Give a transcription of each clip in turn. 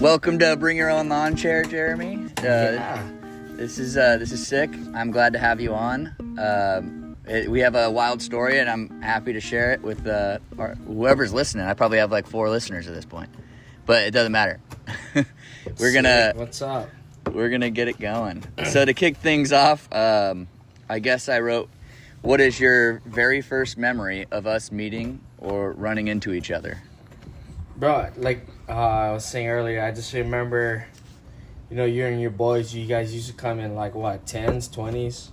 Welcome to Bring Your Own Lawn Chair, Jeremy. Yeah. This is sick. I'm glad to have you on. We have a wild story, and I'm happy to share it with whoever's listening. I probably have like 4 listeners at this point, but it doesn't matter. What's up? We're gonna get it going. So to kick things off, I guess I wrote, "What is your very first memory of us meeting or running into each other?" Bro, like I was saying earlier, I just remember, you and your boys, you guys used to come in like what, 10s, 20s?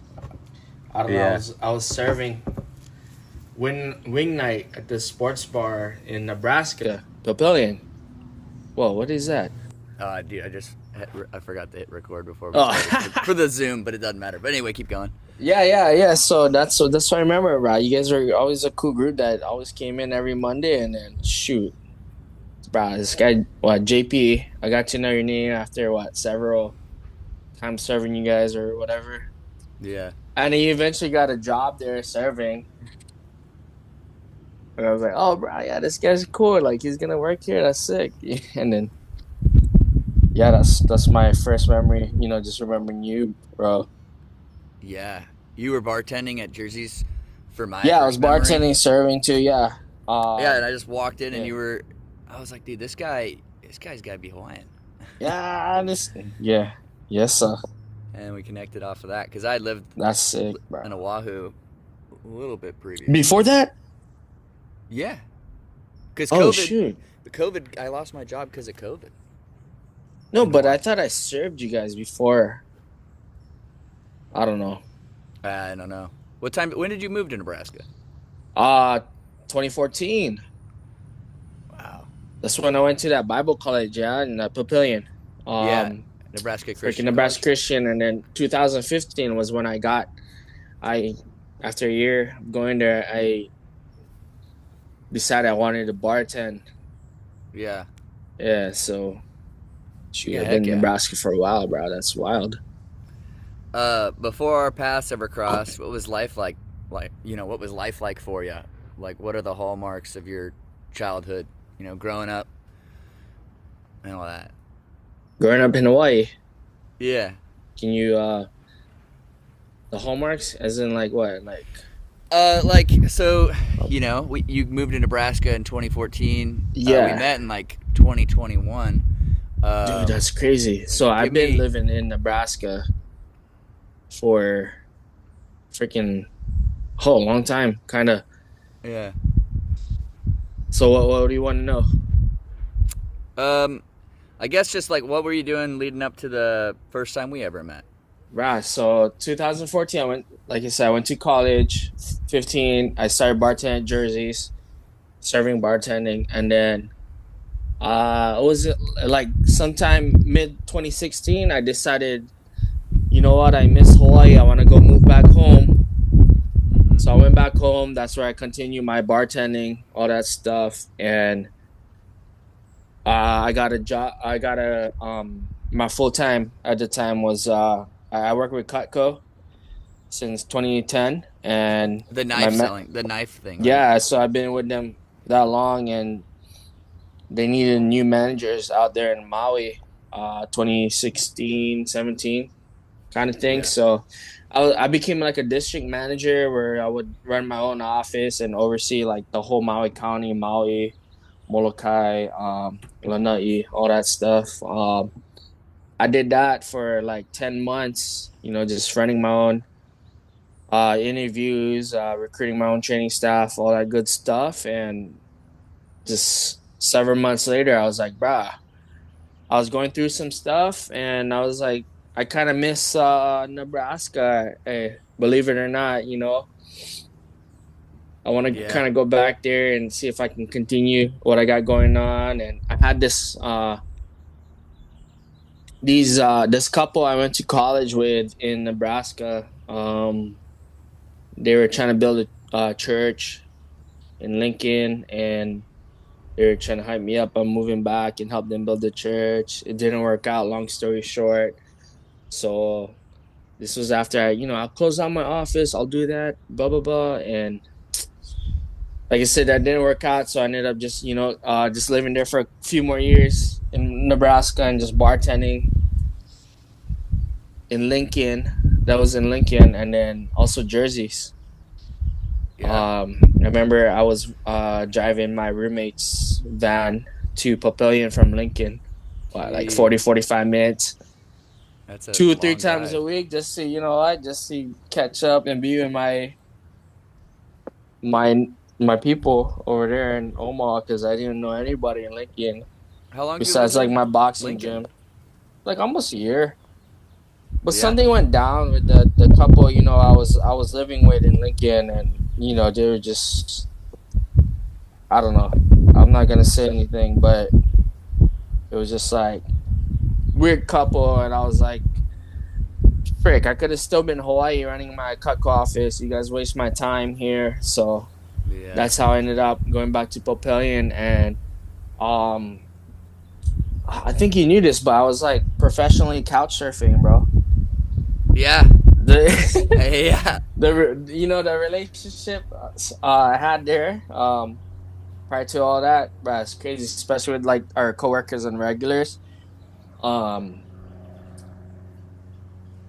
I don't know. I was serving wing night at the sports bar in Nebraska. Pavilion. Whoa, what is that? Dude, I forgot to hit record before Oh. for the Zoom, but it doesn't matter. But anyway, keep going. Yeah. So that's what I remember, bro. You guys were always a cool group that always came in every Monday, and then shoot. Bro, this guy, JP, I got to know your name after, several times serving you guys or whatever. Yeah. And he eventually got a job there serving. And I was like, oh, bro, yeah, this guy's cool. Like, he's going to work here. That's sick. And then, yeah, that's my first memory, just remembering you, bro. Yeah. You were bartending at Jersey's for my Yeah, I was memory. bartending, serving too, yeah. And I just walked in and I was like, dude, this guy's got to be Hawaiian. Yeah, yes, sir. And we connected off of that because I lived That's sick, bro. in Oahu a little bit previous. Before that? Yeah. Because shoot. I lost my job because of COVID. No, but I thought I served you guys before. I don't know. I don't know. When did you move to Nebraska? 2014. Wow. That's when I went to that Bible college, in Papillion. Nebraska Christian. Nebraska Christian, and then 2015 was when after a year going there, I decided I wanted to bartend. Yeah. Yeah, so I've been in Nebraska for a while, bro. That's wild. Before our paths ever crossed, what was life like? What was life like for you? Like, what are the hallmarks of your childhood? Growing up and all that. Growing up in Hawaii. Yeah. Can you the hallmarks, as in like what, like? You moved to Nebraska in 2014. Yeah. We met in like 2021. Dude, that's crazy. So I've been living in Nebraska for freaking a long time, kind of. Yeah. So what do you want to know? I guess just like, what were you doing leading up to the first time we ever met? Right. So 2014, I went to college. 15, I started bartending at Jersey's, serving bartending, and then it was like sometime mid 2016. I decided, you know what, I miss Hawaii. I want to go move back home. So I went back home. That's where I continued my bartending, all that stuff, and I got a job. My full time at the time was I work with Cutco since 2010, and the knife thing. Right? Yeah, so I've been with them that long, and they needed new managers out there in Maui, 2016, 17, kind of thing. Yeah. So I became like a district manager where I would run my own office and oversee like the whole Maui County, Maui, Molokai, Lanai, all that stuff. I did that for like 10 months, just running my own interviews, recruiting my own training staff, all that good stuff. And just several months later, I was like, bruh, I was going through some stuff, and I was like, I kind of miss Nebraska, believe it or not, I want to kind of go back there and see if I can continue what I got going on. And I had this couple I went to college with in Nebraska. They were trying to build a church in Lincoln, and they were trying to hype me up on moving back and help them build the church. It didn't work out, long story short. So this was after I close out my office, I'll do that, blah, blah, blah. And like I said, that didn't work out. So I ended up just, just living there for a few more years in Nebraska and just bartending in Lincoln. That was in Lincoln, and then also jerseys. Yeah. I remember I was driving my roommate's van to Papillion from Lincoln, like Gee, 40, 45 minutes, that's a two or three long times a drive. week, just to, just to catch up and be with my my people over there in Omaha because I didn't know anybody in Lincoln How long did you live besides like in my boxing Lincoln? gym. Like almost a year. But Yeah. something went down with the couple, I was living with in Lincoln, and they were just, I don't know. I'm not gonna say anything, but it was just like weird couple, and I was like, frick, I could have still been in Hawaii running my Cutco office. You guys waste my time here. So Yeah. that's how I ended up going back to Papillion, and um I think you knew this, but I was like professionally couch surfing, bro. Yeah. The Yeah. the relationship I had there prior to all that, bro, it's crazy, especially with like our coworkers and regulars. Um,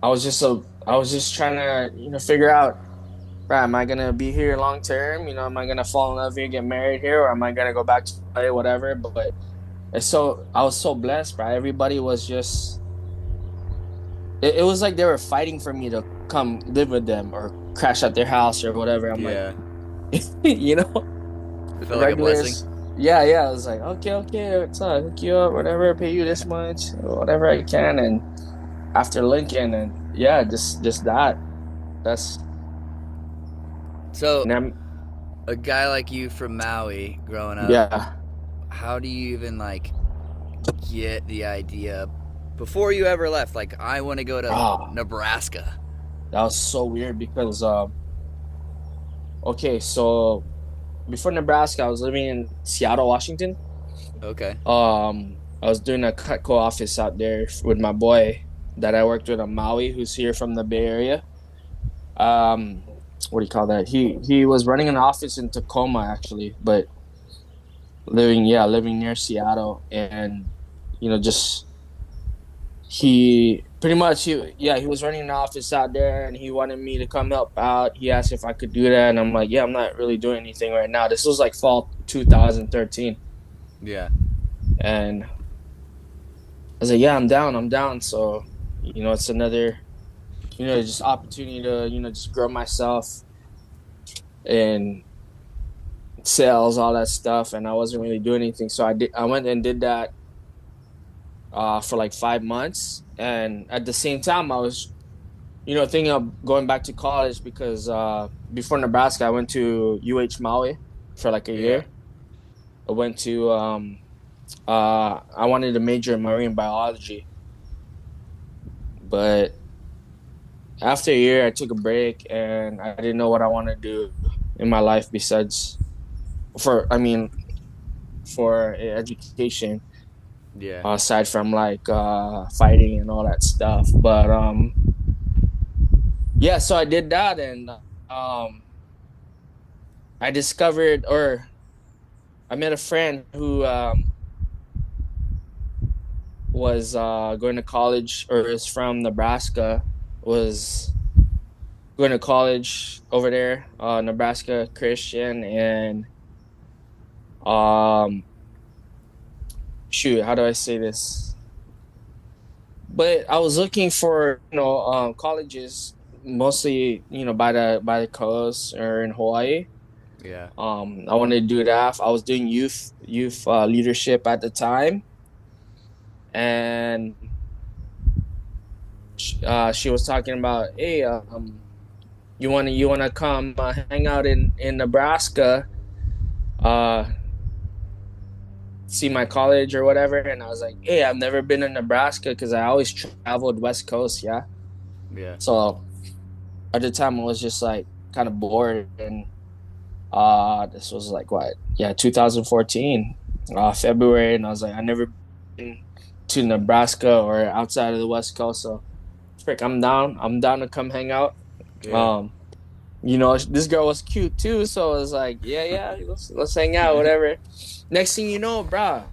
I was just trying to figure out, bro, am I gonna be here long term? Am I gonna fall in love here, get married here, or am I gonna go back to play whatever? But I was so blessed, bro. Everybody was just it was like they were fighting for me to come live with them or crash at their house or whatever. I'm like, Yeah. you know, It the felt like a blessing. regulars. Yeah, yeah. I was like, okay, okay, what's up? Hook you up, whatever. Pay you this much, whatever I can. And after Lincoln, and yeah, just that. That's So, and I'm a guy like you from Maui growing up, yeah. how do you even like get the idea before you ever left? Like, I want to go to Oh, Nebraska. that was so weird because okay, so before Nebraska, I was living in Seattle, Washington. Okay. I was doing a Cutco office out there with my boy that I worked with on Maui, who's here from the Bay Area. Um, what do you call that? He was running an office in Tacoma actually, but living near Seattle, and just he pretty much he was running an office out there, and he wanted me to come help out. He asked if I could do that, and I'm like, yeah, I'm not really doing anything right now. This was like fall 2013, Yeah. and I was like, yeah, I'm down. So it's another just opportunity to just grow myself in sales, all that stuff, and I wasn't really doing anything. So I went and did that for like 5 months, and at the same time I was thinking of going back to college because before Nebraska I went to Maui for like a Yeah. year. I went to I wanted to major in marine biology, but after a year I took a break and I didn't know what I want to do in my life besides for education, Yeah. aside from like fighting and all that stuff. But yeah, so I did that, and um I discovered, or I met a friend who was going to college, or is from Nebraska, was going to college over there, Nebraska Christian, and um shoot, how do I say this? But I was looking for colleges mostly by the coast or in Hawaii. Yeah. I wanted to do that. I was doing youth leadership at the time, and she was talking about, hey, you wanna come hang out in Nebraska, uh, see my college or whatever. And I was like, hey, I've never been in Nebraska because I always traveled West Coast, yeah. Yeah. So at the time I was just like kind of bored, and this was like what, yeah, 2014, February, and I was like, I never been to Nebraska or outside of the West Coast, so frick, I'm down to come hang out. Yeah. um This girl was cute too, so I was like, yeah, yeah, let's hang out, whatever. Next thing you know, bruh,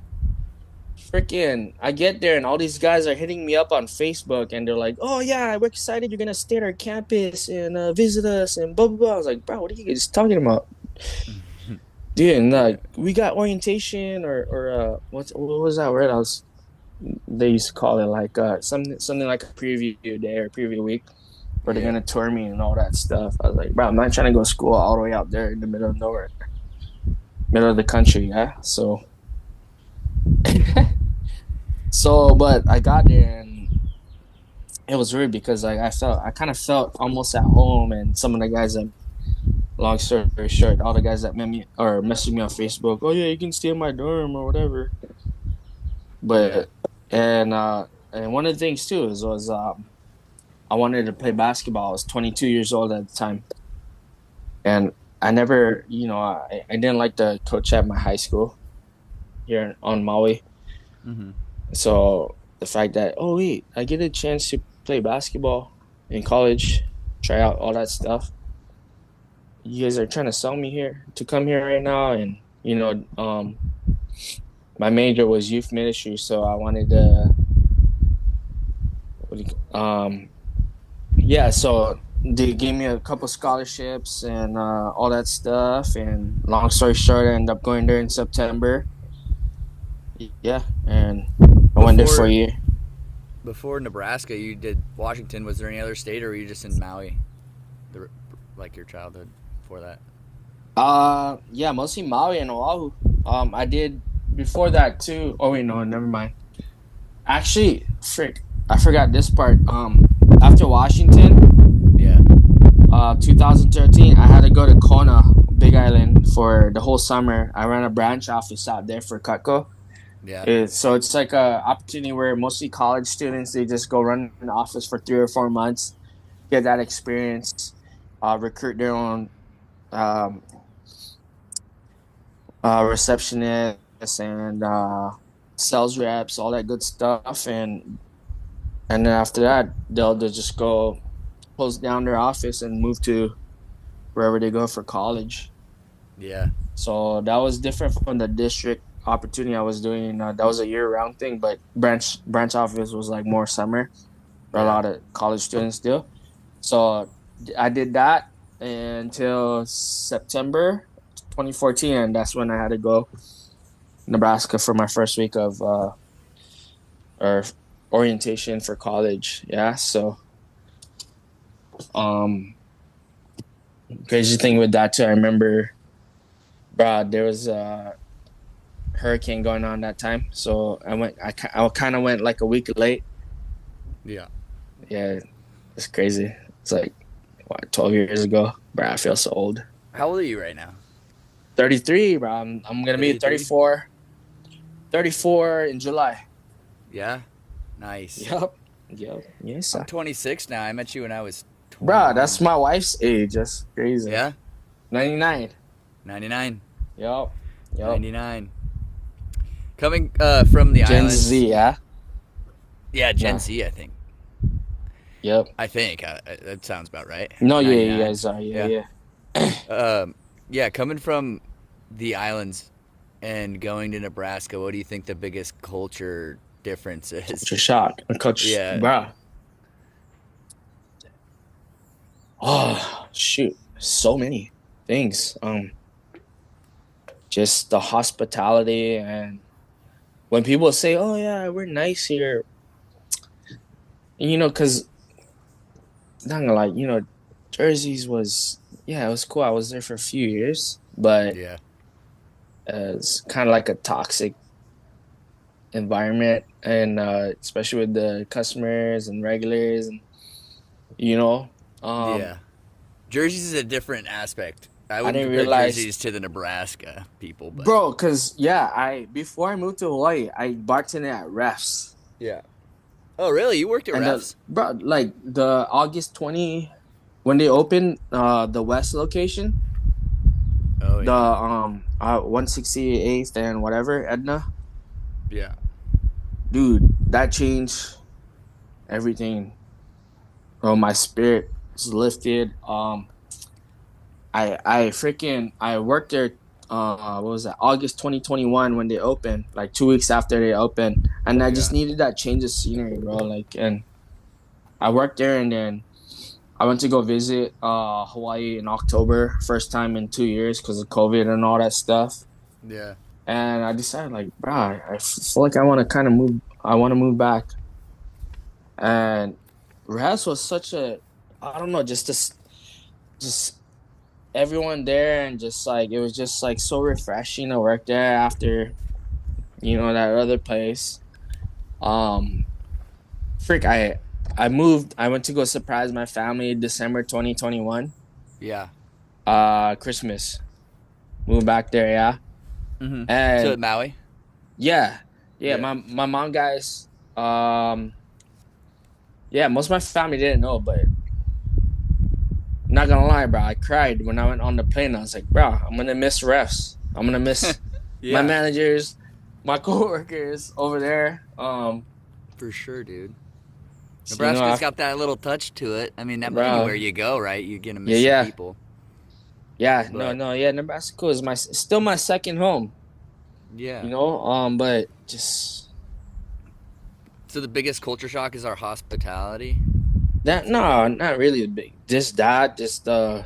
freaking, I get there and all these guys are hitting me up on Facebook and they're like, oh yeah, we're excited you're gonna stay at our campus and visit us and blah blah blah. I was like, bro, what are you guys talking about? Dude, and Yeah. like we got orientation or what was that word I was they used to call it like something like a preview day or preview week where they're Yeah. gonna tour me and all that stuff. I was like, bro, I'm not trying to go to school all the way out there in the middle of nowhere, middle of the country, yeah. But I got there and it was weird because like I kind of felt almost at home, and some of the guys that, long story short, all the guys that met me or messaged me on Facebook, oh yeah, you can stay in my dorm or whatever. Yeah. But and one of the things too was I wanted to play basketball. I was 22 years old at the time, and I never, I didn't like the coach at my high school here on Maui. Mm-hmm. So the fact that, oh wait, I get a chance to play basketball in college, try out all that stuff. You guys are trying to sell me here to come here right now, and my major was youth ministry, so I wanted to, yeah. So they gave me a couple scholarships and all that stuff. And long story short, I ended up going there in September. Yeah, and I went there for a Before year. before Nebraska, you did Washington. Was there any other state, or were you just in Maui, the, like your childhood before that? Yeah, mostly Maui and Oahu. I did before that too. Oh wait, no, never mind. Actually, frick, I forgot this part. After Washington, Yeah. 2013, I had to go to Kona, Big Island, for the whole summer. I ran a branch office out there for Cutco. Yeah. It's like a opportunity where mostly college students they just go run an office for 3 or 4 months, get that experience, recruit their own um, receptionists and sales reps, all that good stuff, and then after that they'll just go close down their office and move to wherever they go for college. Yeah. So that was different from the district opportunity I was doing. That was a year round thing, but branch office was like more summer for a Yeah. lot of college students do. So I did that until September 2014, and that's when I had to go Nebraska for my first week of or orientation for college. Yeah, so um, crazy thing with that too. I remember, bro, there was a hurricane going on that time, so I kind of went like a week late. Yeah. Yeah, it's crazy. It's like what 12 years ago, bro. I feel so old. How old are you right now? 33, bro. I'm gonna be 33. 34. 34 in July. Yeah. Nice. Yup. Yup. Yes, I'm sir. 26 now. I met you when I was Bro, that's 21. my wife's age. That's crazy. Yeah. 99. 99. Yup. Yup. 99. Coming from the Gen islands. Z, yeah? Yeah, Gen No. Z, I think. Yep. I think that sounds about right. No, yeah, you 99. guys are. Yeah, Yeah. yeah. Yeah, coming from the islands and going to Nebraska, what do you think the biggest culture difference is? Culture shock. Culture, Yeah. bro. Oh, shoot. So many things. Just the hospitality, and when people say, oh, yeah, we're nice here, because not gonna lie, Jersey's was, yeah, it was cool. I was there for a few years, but Yeah. it's kind of like a toxic environment, and especially with the customers and regulars, and you know, um, Yeah. Jersey's is a different aspect. I I wouldn't didn't compare realize, Jersey's to the Nebraska people, but bro, because yeah, I before I moved to Hawaii, I bartended at Refs, yeah. Oh, really? You worked at and Refs? bro, like the August 20 when they opened the West location, Oh, the yeah. 168th and whatever Edna, Yeah. dude, that changed everything. Oh, my spirit was lifted. I worked there. What was that? August 2021 when they opened, like 2 weeks after they opened, and I just Yeah. needed that change of scenery, bro. Like, and I worked there, and then I went to go visit Hawaii in October, first time in 2 years because of COVID and all that stuff. Yeah. And I decided, like, bro, I feel like I want to kind of move. I want to move back. And Ras was such a, I don't know, just this, just everyone there, and just like it was just like so refreshing to work there after that other place. Um, Frick, I moved. I went to go surprise my family December 2021. Yeah. Christmas. Moved back there, yeah. Mm-hmm. To And Maui. yeah, yeah. Yeah. My mom guys. Yeah, most of my family didn't know, but not gonna lie, bro. I cried when I went on the plane. I was like, bro, I'm gonna miss refs. I'm gonna miss my Yeah. managers, my coworkers over there. For sure, dude. So, Nebraska's got that little touch to it. I mean, bro, anywhere you go, right, you're gonna yeah, miss some yeah, people. yeah. No, But no, yeah. Nebraska is my still my second home. yeah. But just So the biggest culture shock is our hospitality. that. No, not really a big. Just that. Just Or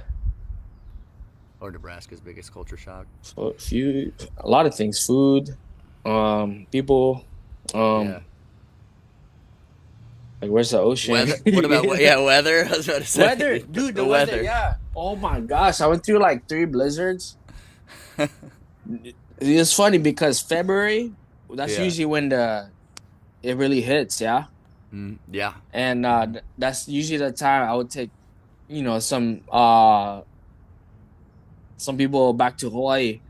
Nebraska's biggest culture shock. a lot of things. Food, people, Yeah. um, like where's the ocean? Weather. What about yeah, weather? I was about to say Weather, dude, the the weather, weather. yeah. Oh my gosh, I went through like 3 blizzards. It's funny because February, that's Yeah. usually when it really hits, yeah. Yeah. And that's usually the time I would take, some people back to Hawaii,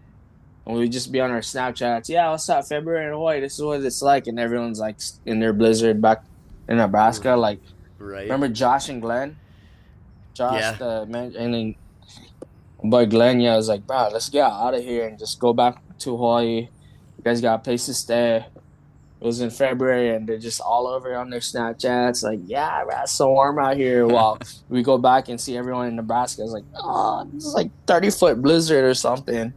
and we just be on our Snapchats. Yeah, what's up, February in Hawaii? This is what it's like, and everyone's like in their blizzard back in Nebraska. Like, Right. remember Josh and Glenn? Josh, Yeah. the man, and then but Glenn, yeah, was like, bro, let's get out of here and just go back to Hawaii. You guys got a place to stay. It was in February, and they're just all over on their Snapchats, like, yeah, bro, it's so warm out here. While we go back and see everyone in Nebraska, it's like, oh, this is like 30-foot blizzard or something.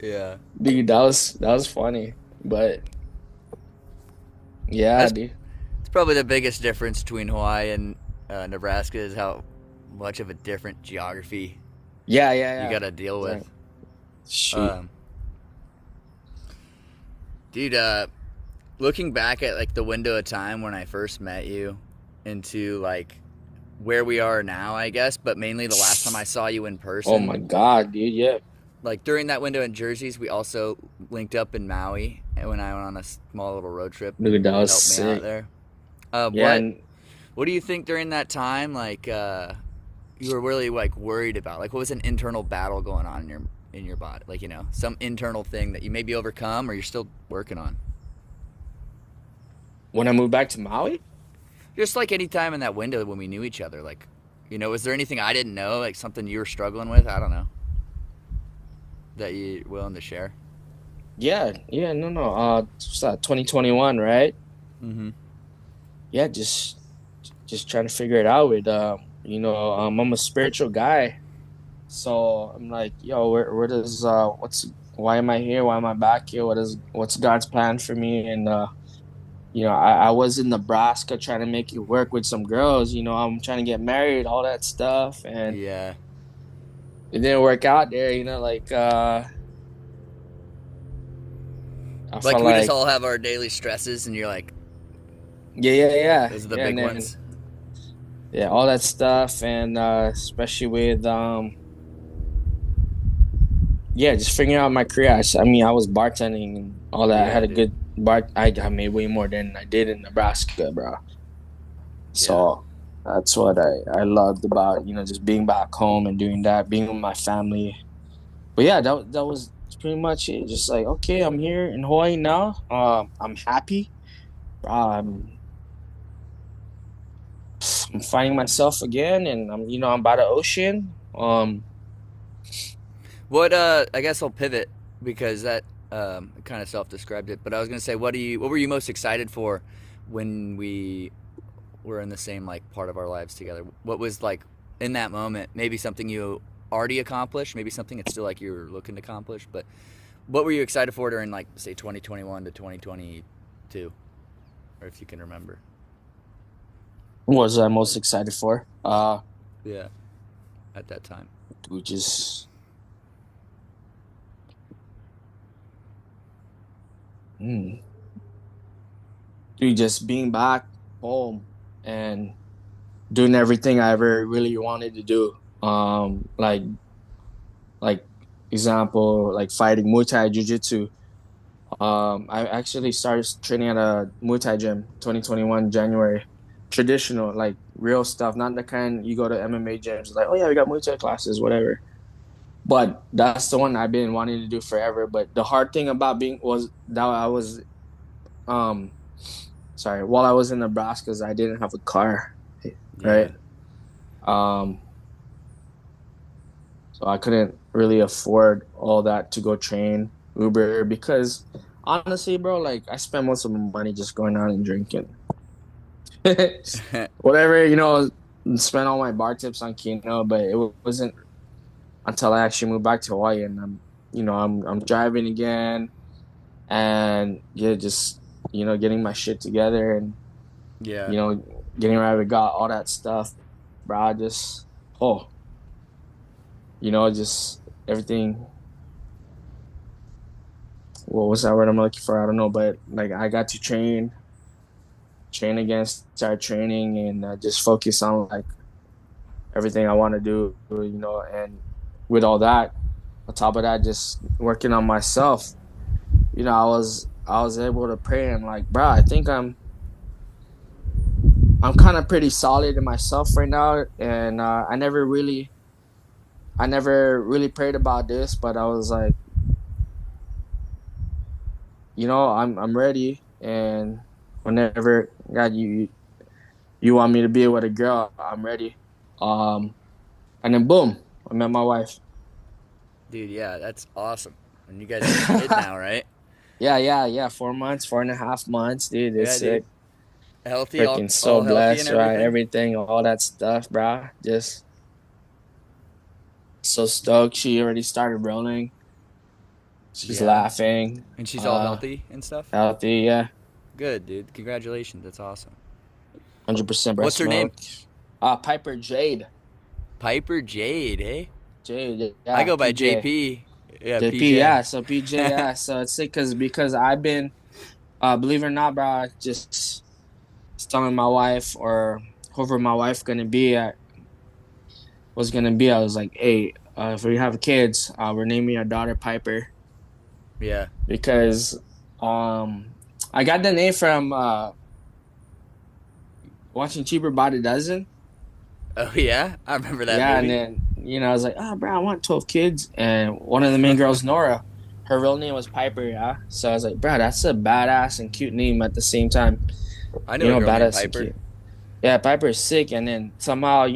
Yeah. Dude, that was funny, but yeah, That's dude. it's probably the biggest difference between Hawaii and Nebraska is how much of a different geography Yeah, yeah, you yeah. got to deal with. Shoot. Dude, looking back at like the window of time when I first met you into like where we are now, I guess, but mainly the last time I saw you in person. Oh my God, dude, yeah. Like during that window in Jerseys, we also linked up in Maui when I went on a small little road trip. Dude, that was Helped me out sick. there. Yeah, What do you think during that time? Like you were really like worried about? Like what was an internal battle going on in your body? Like some internal thing that you maybe overcome or you're still working on. when I moved back to Maui. Just like any time in that window when we knew each other, like was there anything I didn't know, like something you were struggling with? I don't know. That you willing to share? Yeah, yeah, no. What's that, 2021, right? Mm-hmm. Yeah, just trying to figure it out with I'm a spiritual guy. So I'm like, yo, where does why am I here? Why am I back here? What's God's plan for me? And I was in Nebraska trying to make it work with some girls, I'm trying to get married, all that stuff, and Yeah. it didn't work out there, I Like felt we like just all have our daily stresses, and you're like, yeah. those are the Yeah, big and then, ones. yeah, all that stuff, and especially with yeah, just figuring out my career. I was bartending and all that. I Yeah, had a dude. good bar. I made way more than I did in Nebraska, bro. So that's what I loved about just being back home and doing that, being with my family. But yeah, that was pretty much it. Just like, okay, I'm here in Hawaii now. I'm happy. I'm finding myself again, and I'm by the ocean. What I guess I'll pivot because that kind of self-described it. But I was gonna say, what were you most excited for when we were in the same like part of our lives together? What was like in that moment? Maybe something you already accomplished, maybe something that's still like you're looking to accomplish. But what were you excited for during like say 2021 to 2022, or if you can remember? What was I most excited for? Yeah, at that time. We just mm, dude, just being back home and doing everything I ever really wanted to do. Like example, like fighting Muay Thai, Jiu Jitsu. I actually started training at a Muay Thai gym 2021 January. Traditional, like real stuff, not the kind you go to MMA gyms like, oh yeah, we got Muay Thai classes, whatever. But that's the one I've been wanting to do forever. But the hard thing about being was that I was um sorry, while I was in Nebraska, I didn't have a car, Yeah. right? Um, so I couldn't really afford all that to go train Uber because honestly, bro, like I spent most of my money just going out and drinking. Whatever, spent all my bar tips on Kino, but it wasn't until I actually moved back to Hawaii and I'm driving again and yeah, just getting my shit together and Yeah. getting where I got all that stuff, bro. I just just everything. What was that word I'm looking for? I don't know, but like I got to train again, start training, and just focus on like everything I want to do, and with all that, on top of that, just working on myself. I was able to pray and like, bro, I think I'm kind of pretty solid in myself right now, and I never really prayed about this, but I was like, I'm ready, and whenever God you want me to be with a girl, I'm ready. And then boom, I met my wife. Dude, yeah, that's awesome. And you guys have a kid now, right? Yeah. 4 months, 4.5 months, dude. It's Yeah, dude. sick. Healthy, Freaking so all healthy and blessed, right? everything. Everything, all that stuff, bro. Just so stoked. She already started rolling. She's Yeah. laughing. And she's all healthy and stuff? Healthy, yeah. Good, dude. Congratulations. That's awesome. 100% What's breast her name? milk. Piper Jade. Piper Jade, eh? Jade, I yeah. go by PJ. JP. Yeah, JP, PJ. yeah. So PJ, yeah. So it's sick because I've been, believe it or not, bro, I just telling my wife or whoever my wife was gonna be. I was like, hey, if we have kids, we're naming our daughter Piper Yeah. because I got the name from watching Cheaper by the Dozen. Oh, yeah? I remember that Yeah, and movie. then I was like, oh, bro, I want 12 kids, and one of the main girls, Nora, her real name was Piper. Yeah, so I was like, bro, that's a badass and cute name at the same time. I knew a girl named Badass and Piper. cute. Yeah, Piper is sick, and then somehow,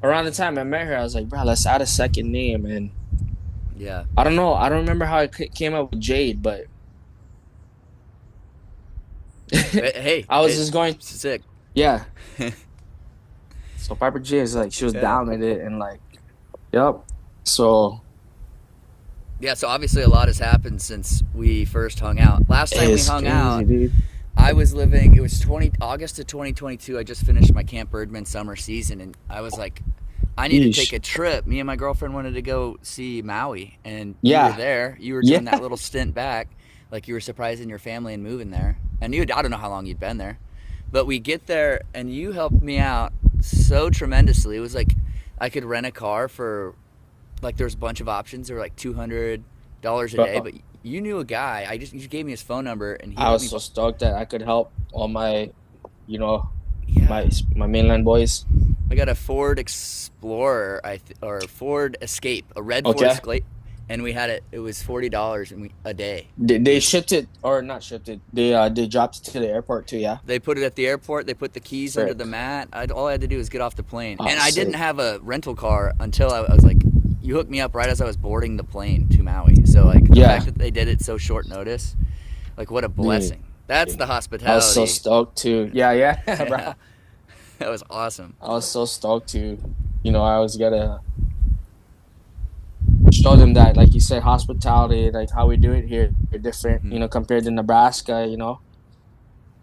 around the time I met her, I was like, bro, let's add a second name, and Yeah. I don't know, I don't remember how it came up with Jade, but Hey, I was just going, sick. yeah. So Piper J is like, she was down with it, and like, yep. So Yeah, so obviously a lot has happened since we first hung out. Last time we hung out, dude. I was living, it was August of 2022. I just finished my Camp Birdman summer season, and I was like, I need to take a trip. Me and my girlfriend wanted to go see Maui, and you were there. You were doing that little stint back, like you were surprising your family and moving there. And I don't know how long you'd been there. But we get there, and you helped me out so tremendously. It was like I could rent a car for, like, there was a bunch of options. They were like $200 a day, but you knew a guy. You gave me his phone number, and I was so stoked that I could help all my, my mainland boys. I got a Ford Explorer, or Ford Escape, a red Ford Escape, and we had it. It was $40 a day. They shipped it, or not shipped it. They dropped it to the airport too. Yeah. They put it at the airport. They put the keys under the mat. All I had to do was get off the plane, and I didn't have a rental car until I was like, you hooked me up right as I was boarding the plane to Maui. So like the fact that they did it so short notice, like what a blessing. That's the hospitality. I was so stoked too. Yeah, bro. That was awesome. I was so stoked to I always gotta show them that, like you said, hospitality, like how we do it here, are different, Hmm. compared to Nebraska.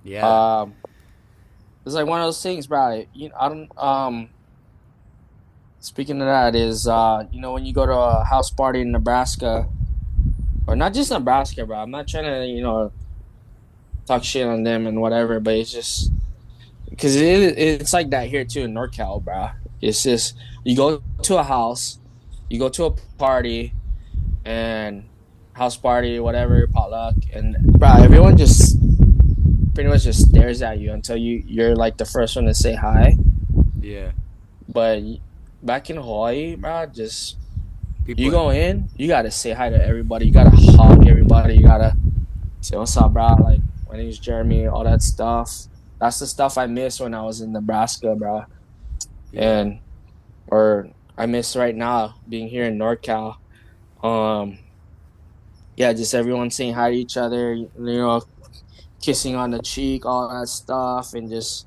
Yeah. Um, it's like one of those things, bro. I don't. Speaking of that, is when you go to a house party in Nebraska, or not just Nebraska, bro. I'm not trying to, talk shit on them and whatever, but it's just because it's like that here too in NorCal, bro. It's just you go to a house, you go to a party, and house party, whatever, potluck, and bro, everyone just pretty much just stares at you until you're like the first one to say hi. Yeah. But back in Hawaii, bro, just you People. go in, you gotta say hi to everybody. You gotta hug everybody. You gotta say what's up, bro. Like my name's Jeremy, all that stuff. That's the stuff I miss when I was in Nebraska, bro. Yeah. And or I miss right now being here in NorCal. Um, yeah, just everyone saying hi to each other. Kissing on the cheek, all that stuff, and just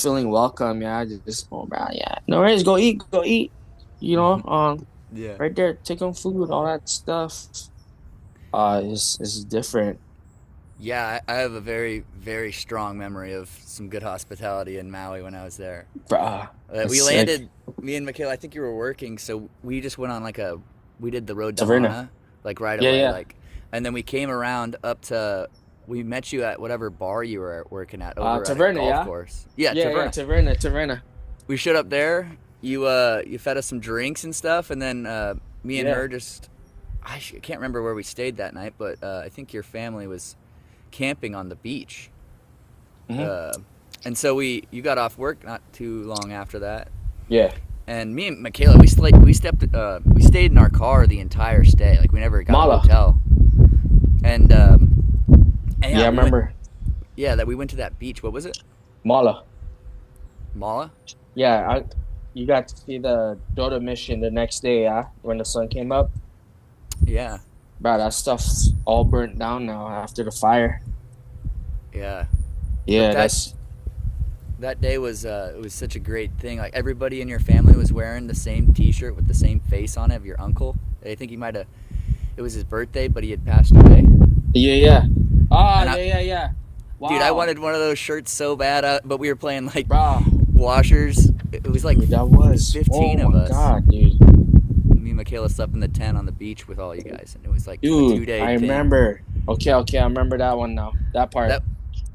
feeling welcome. Yeah, just oh, bro, yeah. No worries, go eat, go eat. Yeah. Right there, take on food, all that stuff. Is different, Yeah, I have a very, very strong memory of some good hospitality in Maui when I was there. bro. We It's sick. landed, me and Michaela, I think you were working, so we just went on we did the road to Taverna. Hana, like right Yeah, away, yeah. like, and then we came around up to, we met you at whatever bar you were working at over at a Taverna, golf yeah. course. Yeah, Yeah, yeah. Taverna. Taverna. We showed up there, you fed us some drinks and stuff, and then me and Yeah. her just, I can't remember where we stayed that night, but I think your family was camping on the beach. Hmm. Uh, and so you got off work not too long after that, Yeah. and me and Michaela we stayed in our car the entire stay. Like we never got a Mala. hotel. And Yeah, I yeah, remember that we went to that beach. What was it? Mala. Mala. Yeah, you got to see the Dota mission the next day, yeah, when the sun came up. Yeah, Bro, that stuff's all burnt down now after the fire. yeah. But Yeah, that's that day was it was such a great thing. Like everybody in your family was wearing the same T-shirt with the same face on it of your uncle. I think he might have. It was his birthday, but he had passed away. yeah, yeah. Ah, And yeah. dude, I Wow, wanted one of those shirts so bad, but we were playing like bro, washers. It was like dude, that it was was. Oh 15 of my us. God, dude. Me and Michaela slept in the tent on the beach with all you guys, and it was like a Dude, 2 day I thing. remember. Okay, I remember that one now. That part. That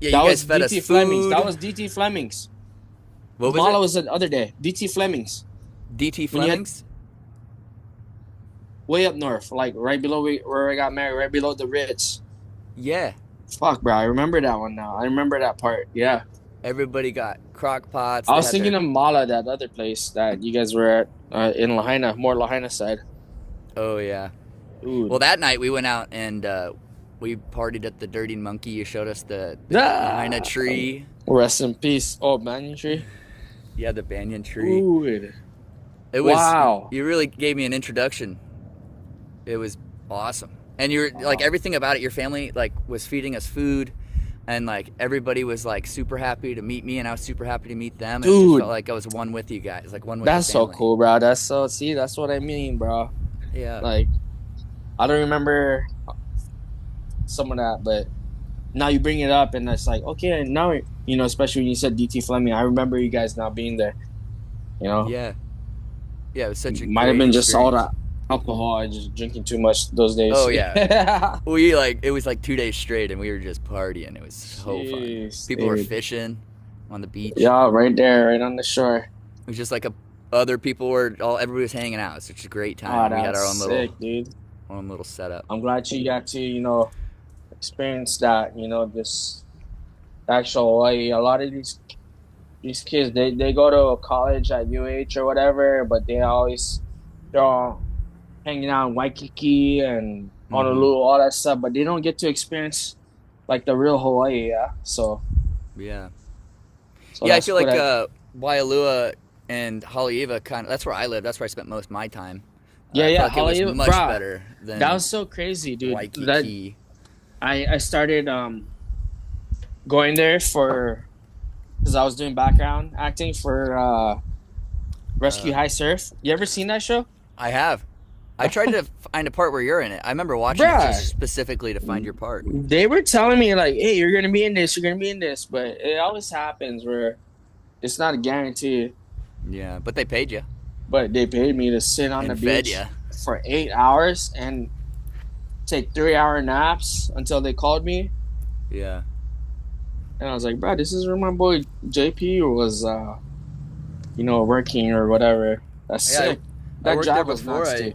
yeah, you That guys was fed us DT Flemings. That food. was DT Flemings. What was Mala it? was the other day. DT Flemings. DT When you had Flemings. way up north, like right below where I got married, right below the Ritz. Yeah, Fuck, bro. I remember that one now. I remember that part. Yeah. everybody got crock pots. I They was had thinking their of Mala, that other place that you guys were at in Lahaina, more Lahaina side. oh yeah. Well, Dude. that night we went out and we partied at the Dirty Monkey. You showed us the Lahaina Ah, tree. rest in peace. Oh, banyan tree. Yeah, the banyan tree. Dude. It was Wow. you really gave me an introduction. It was awesome. And you're like Wow. everything about it, your family like was feeding us food and like everybody was like super happy to meet me and I was super happy to meet them. And it just felt Dude, like I was one with you guys, like one with the that's so family. cool, bro. See, that's what I mean, bro. Yeah. Like, I don't remember some of that, but now you bring it up and it's like, okay, now, especially when you said DT Fleming, I remember you guys not being there, you know? Yeah. Yeah, it was such a Might have great been just all experience. that alcohol. I just drinking too much those days. Oh yeah. It was like 2 days straight and we were just partying. It was so fun. Jeez, People were dude. fishing on the beach. Yeah, right there, right on the shore. It was just like other people everybody was hanging out. It was such a great Ah, time. We had our that's sick, dude. own little setup. I'm glad you got to, experience that, this actual Hawaii. A lot of these kids, they go to college at UH or whatever, but they're all hanging out in Waikiki and Honolulu, all that stuff, but they don't get to experience like the real Hawaii, yeah. Yeah. So Yeah, I that's feel cool like that- Waialua and Haleiwa that's where I lived. That's where I spent most of my time. Yeah, I feel yeah, like it was Haleiwa, much bruh, better than that was so crazy, dude. That Waikiki. I started going there because I was doing background acting for Rescue High Surf. You ever seen that show? I have. I tried to find a part where you're in it. I remember watching it Bruh, just specifically to find your part. they were telling me like, "Hey, you're gonna be in this. You're gonna be in this," but it always happens where it's not a guarantee. Yeah, but they paid you But they paid me to sit on the and fed beach you. for 8 hours and take 3 hour naps until they called me. Yeah. And I was like, "Bro, this is where my boy JP was, working or whatever." That's Yeah, sick. I That worked there job was before nuts too.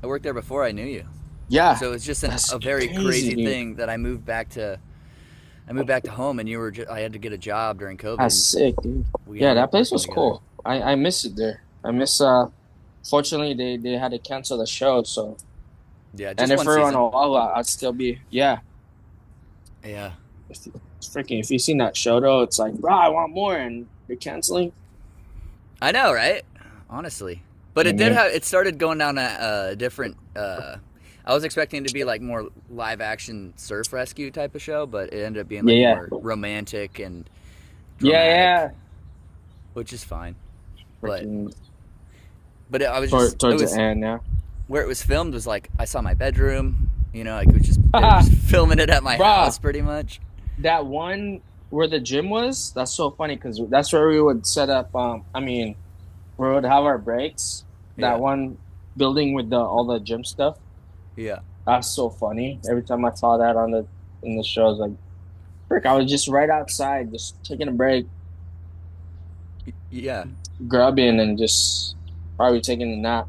I worked there before I knew you. Yeah, So it's just that's a very crazy, crazy dude. thing that I moved back to home, and I had to get a job during COVID. That's And sick, dude. we Yeah, ended that up place working was together. cool. I miss it there. I miss fortunately they had to cancel the show, so Yeah, and just if one we were on season. Oahu, I'd still be yeah. Yeah, If you seen that show though, it's like, bro, I want more and they're canceling. I know, right? Honestly, but it did Mhm. have. It started going down a different. I was expecting it to be like more live action surf rescue type of show, but it ended up being Yeah, like yeah. more romantic and Yeah, dramatic, yeah. which is fine. But Freaking I was just it towards the was end, yeah. where it was filmed was like I saw my bedroom. You know, like it was just they were just filming it at my Bruh, house pretty much. that one where the gym was, that's so funny because that's where we would set up. We would have our breaks. That Yeah, one building with the all the gym stuff. yeah, That's so funny. Every time I saw that on the in the show, I was like, frick, I was just right outside, just taking a break, yeah, grubbing, and just probably taking a nap.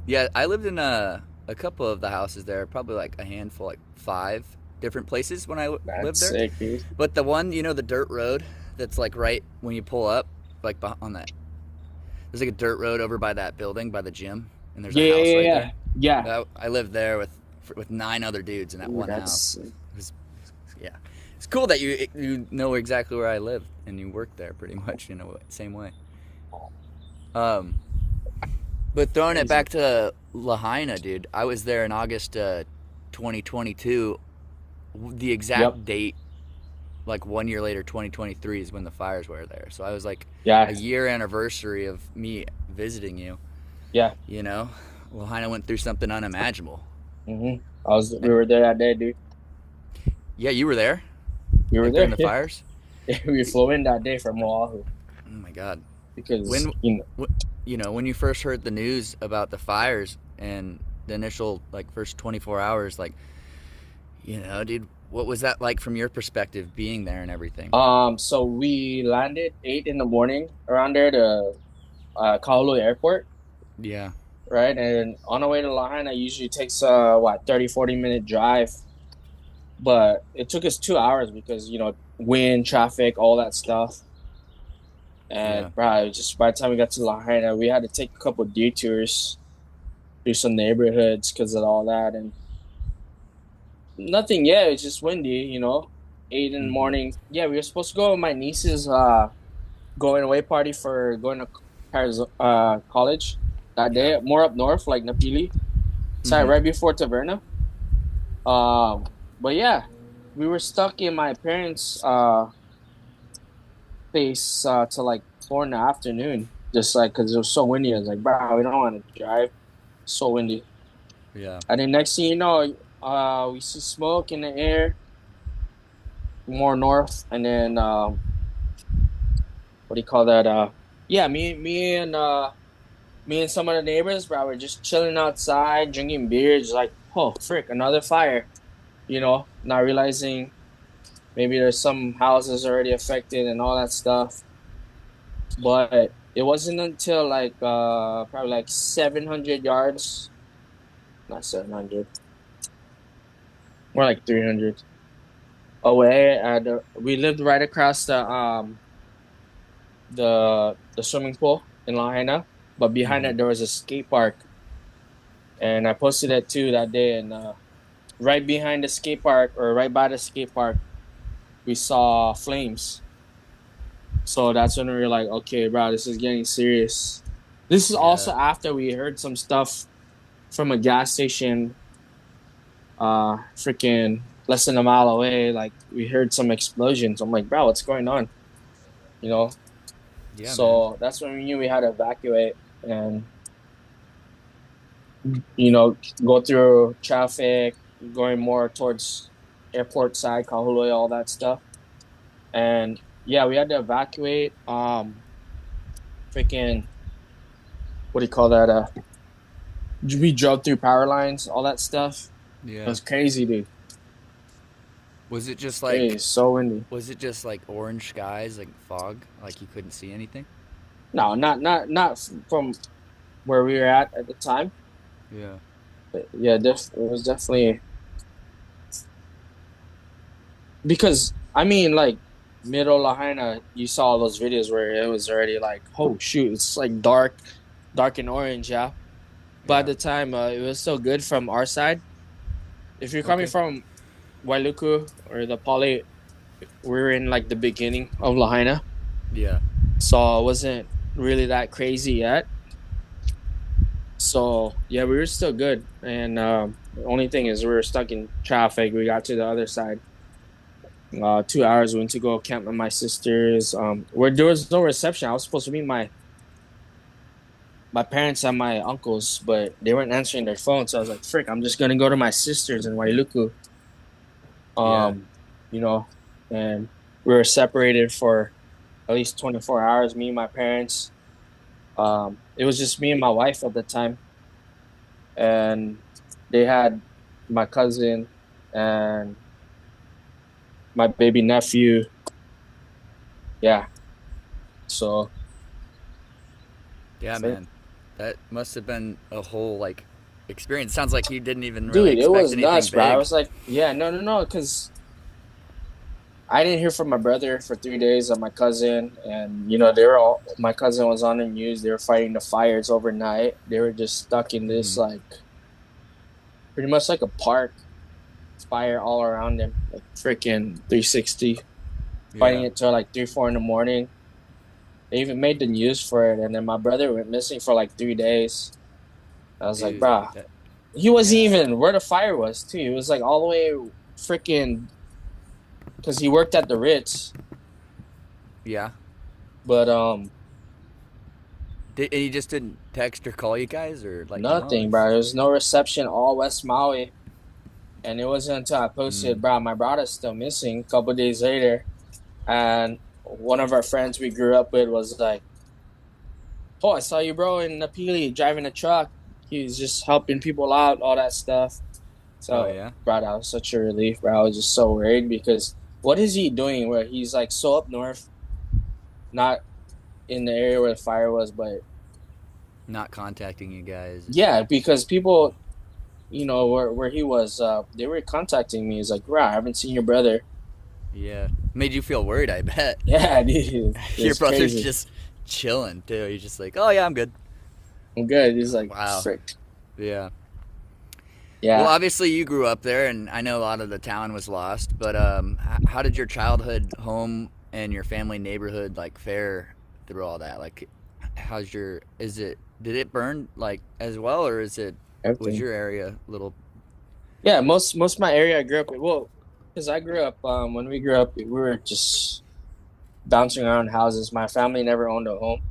yeah. I lived in a couple of the houses there, probably like a handful, like 5 different places when I lived That's there. sick, dude. But the one, the dirt road that's like right when you pull up, like on that, there's like a dirt road over by that building by the gym, and there's a Yeah, yeah, house yeah, right yeah. there. Yeah. I lived there with 9 other dudes in that Ooh, one that's house. sick. It was, yeah, it's cool that you know exactly where I live and you work there pretty much, same way. Um, but throwing it Crazy. back to Lahaina, dude, I was there in August 2022. The Yep. exact date, like 1 year later, 2023 is when the fires were there. So I was like Yeah. a year anniversary of me visiting you. Yeah. You know, Lahaina went through something unimaginable. We were there that day, dude. Yeah, you were there, We were like during there. the Yeah. fires. We flew in that day from Oahu Oh my God. because When when you first heard the news about the fires and the initial like first 24 hours, like, dude, what was that like from your perspective, being there and everything? so we landed 8 in the morning around there to Kahului Airport, Yeah, right? And on the way to Lahaina usually takes 30-40 minute drive. But it took us 2 hours because, wind, traffic, all that stuff. yeah, And bro, just by the time we got to Lahaina, we had to take a couple detours through some neighborhoods because of all that. And nothing yet. It's just windy. 8 in the morning. Yeah, we were supposed to go with my niece's going away party for going to Paris, college that day. yeah. More up north, like Napili. Sorry, right before Taverna. But yeah, we were stuck in my parents' place till like 4 in the afternoon, just like because it was so windy. I was like, bro, we don't want to drive. So windy. Yeah, And then next thing you know, we see smoke in the air, more north, and then what do you call that? Yeah, me and some of the neighbors, bro, were just chilling outside, drinking beers, like, oh frick, another fire. Not realizing maybe there's some houses already affected and all that stuff. But it wasn't until like probably like 700 yards, not 700, more like 300 away. We lived right across the swimming pool in Lahaina, but behind it there was a skate park, and I posted it too that day. And right behind the skate park, or right by the skate park, we saw flames. So that's when we were like, okay, bro, this is getting serious. This is also yeah, after we heard some stuff from a gas station, freaking less than a mile away. Like we heard some explosions. I'm like, bro, what's going on? You know? Yeah, man. So that's when we knew we had to evacuate and go through traffic, going more towards airport side, Kahului, all that stuff. And yeah, we had to evacuate. Freaking, what do you call that? We drove through power lines, all that stuff. It Yeah. was crazy, dude. Was it just Crazy, like so windy. was it just like orange skies, like fog, like you couldn't see anything? No, not from where we were at the time. Yeah. But yeah, it was definitely because I mean, like middle Lahaina, you saw those videos where it was already like, oh shoot, it's like dark and orange, yeah. But at Yeah. the time, it was still good from our side. If you're coming Okay. from Wailuku or the Poly, we're in like the beginning of Lahaina, Yeah. so it wasn't really that crazy yet. So yeah, we were still good, and the only thing is we were stuck in traffic. We got to the other side. 2 hours went to go camp with my sisters. Where there was no reception. I was supposed to meet my parents and my uncles, but they weren't answering their phone. So I was like, "Frick, I'm just gonna go to my sisters in Wailuku." Yeah. Um, you know, and we were separated for at least 24 hours. Me and my parents. It was just me and my wife at the time, and they had my cousin and my baby nephew. Yeah, so Yeah, frick. man. That must have been a whole like experience. Sounds like you didn't even really Dude, it expect was anything nuts, bro. I big. was like, yeah, no, no, no, because I didn't hear from my brother for 3 days and my cousin, and they were all. My cousin was on the news. They were fighting the fires overnight. They were just stuck in this Hmm. like pretty much like a park, fire all around them, like freaking 360, fighting Yeah. it till like 3, 4 in the morning. They even made the news for it, and then my brother went missing for like 3 days. I was like, Dude. bruh, That, he wasn't yeah. even where the fire was too. He was like all the way freaking because he worked at the Ritz, Yeah. but And he just didn't text or call you guys or let you know? nothing, bro. There was no reception all West Maui, and it wasn't until I Mm. posted, bro, my brother's still missing. A couple days later, and one of our friends we grew up with was like, "Oh, I saw you, bro, in Napili driving a truck. He was just helping people out, all that stuff." Oh So, yeah. bro, that was such a relief, bro. I was just so worried because what is he doing where he's like so up north, not in the area where the fire was, but Not contacting you guys. yeah, because people, where he was, they were contacting me. He's like, bro, I haven't seen your brother. Yeah. Made you feel worried, I bet. Yeah, dude, Your it's brother's crazy. just chilling too. He's just like, oh yeah, I'm good. I'm good. He's like, Wow. frick. Yeah. Well, Yeah. obviously you grew up there, and I know a lot of the town was lost. But how did your childhood home and your family neighborhood like fare through all that? Like, how's your? Is it? Did it burn like as well, or is it? Was Everything. your area a little? Yeah, most of my area I grew up in. Well, because I grew up, when we grew up, we were just bouncing around houses. My family never owned a home.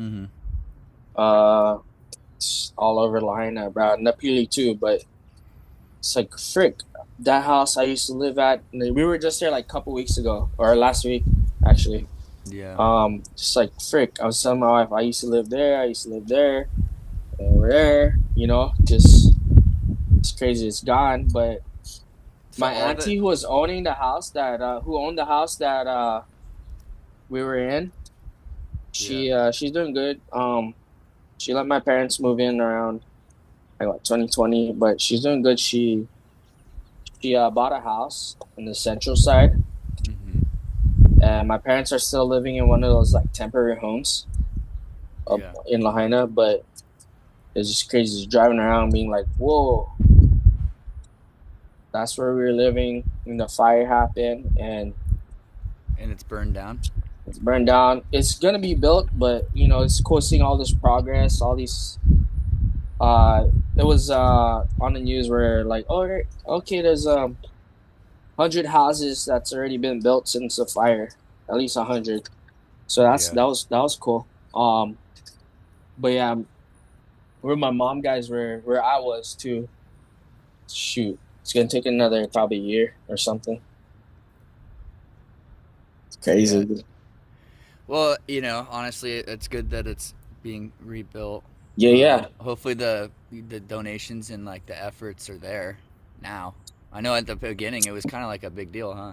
Mm-hmm. Uh, it's all over Lahaina, bro. Napili too, but it's like frick. That house I used to live at, we were just there like a couple weeks ago or last week, actually. Yeah. Just like frick. I was telling my wife I used to live there. I used to live there, over there. Just it's crazy. It's gone. But So my all of it. auntie who owned the house that we were in, Yeah. she's doing good. She let my parents move in around like what 2020, but she's doing good. She bought a house in the central side, Mm-hmm. and my parents are still living in one of those like temporary homes up Yeah. in Lahaina. But it's just crazy just driving around, being like, "Whoa, that's where we were living when the fire happened, and And it's burned down. it's burned down. It's gonna be built, but it's cool seeing all this progress, all these." It was on the news where like, oh, okay, there's 100 houses that's already been built since the fire, at least 100. So Yeah. that was cool. But yeah, where my mom guys were, where I was too. Shoot, it's gonna take another probably year or something. It's Yeah. crazy. Well, honestly, it's good that it's being rebuilt. Yeah, yeah, Hopefully the donations and like the efforts are there now. I know at the beginning it was kind of like a big deal, huh?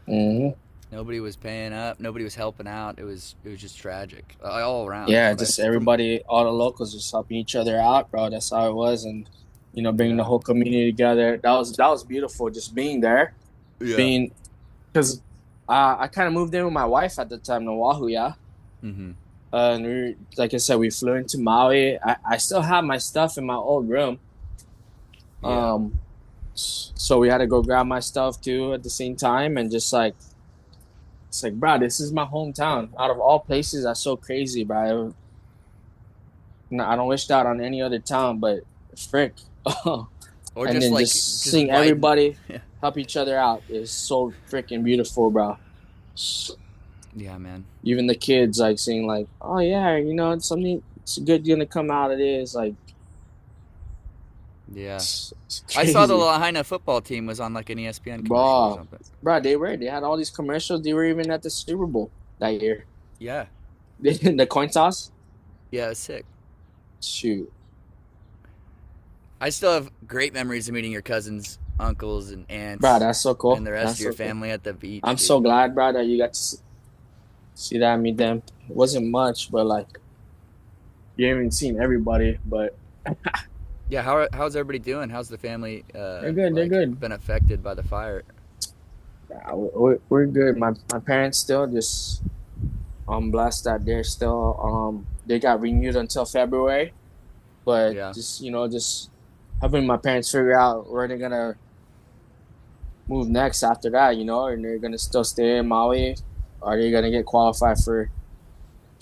hmm Nobody was paying up. Nobody was helping out. It was just tragic all around. From yeah. what I Just from everybody, all the locals, just helping each other out, bro. That's how it was, and bringing the yeah whole community together. That was beautiful. Just being there, yeah being because I kind of moved in with my wife at the time to Oahu, yeah. mm-hmm. And like I said, we flew into Maui. I still have my stuff in my old room. Yeah. So we had to go grab my stuff too at the same time, and just like it's like, bro, this is my hometown. Out of all places, that's so crazy, bro. I don't wish that on any other town, but frick. Or And just then like just just seeing widen. everybody Yeah. help each other out is so freaking beautiful, bro. Yeah, man. Even the kids like seeing like, oh yeah, it's something it's good gonna come out of this. Like Yeah. it's I saw the crazy. Lāhainā football team was on like an ESPN commercial or Bro, something. they had all these commercials. They were even at the Super Bowl that year. Yeah. The coin toss. Yeah, it was sick. Shoot, I still have great memories of meeting your cousins, uncles, and bro, aunts, that's so and cool. the rest That's of your so cool. family at the beach, I'm dude. so glad, bro, that you got to see that, meet them. It wasn't much, but like you haven't seen everybody, but Yeah, how's everybody doing? How's the family they're good. They're like good. been affected by the fire? Yeah, we're good. My parents still just I'm blessed that they're still they got renewed until February, but Yeah. just just helping my parents figure out where they're gonna move next after that, and they're gonna still stay in Maui. Are they gonna get qualified for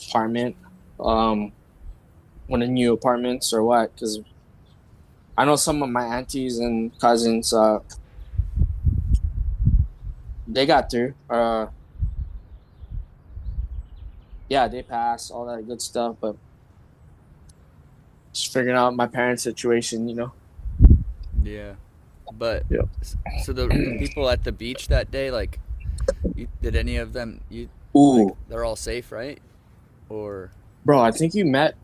apartment, um, one of the new apartments or what? Because I know some of my aunties and cousins, they got through. Yeah, they passed all that good stuff, but just figuring out my parents' situation. Yeah. But Yep. so the people at the beach that day, like, did any of them like Ooh, they're all safe, right? Or bro, I think you met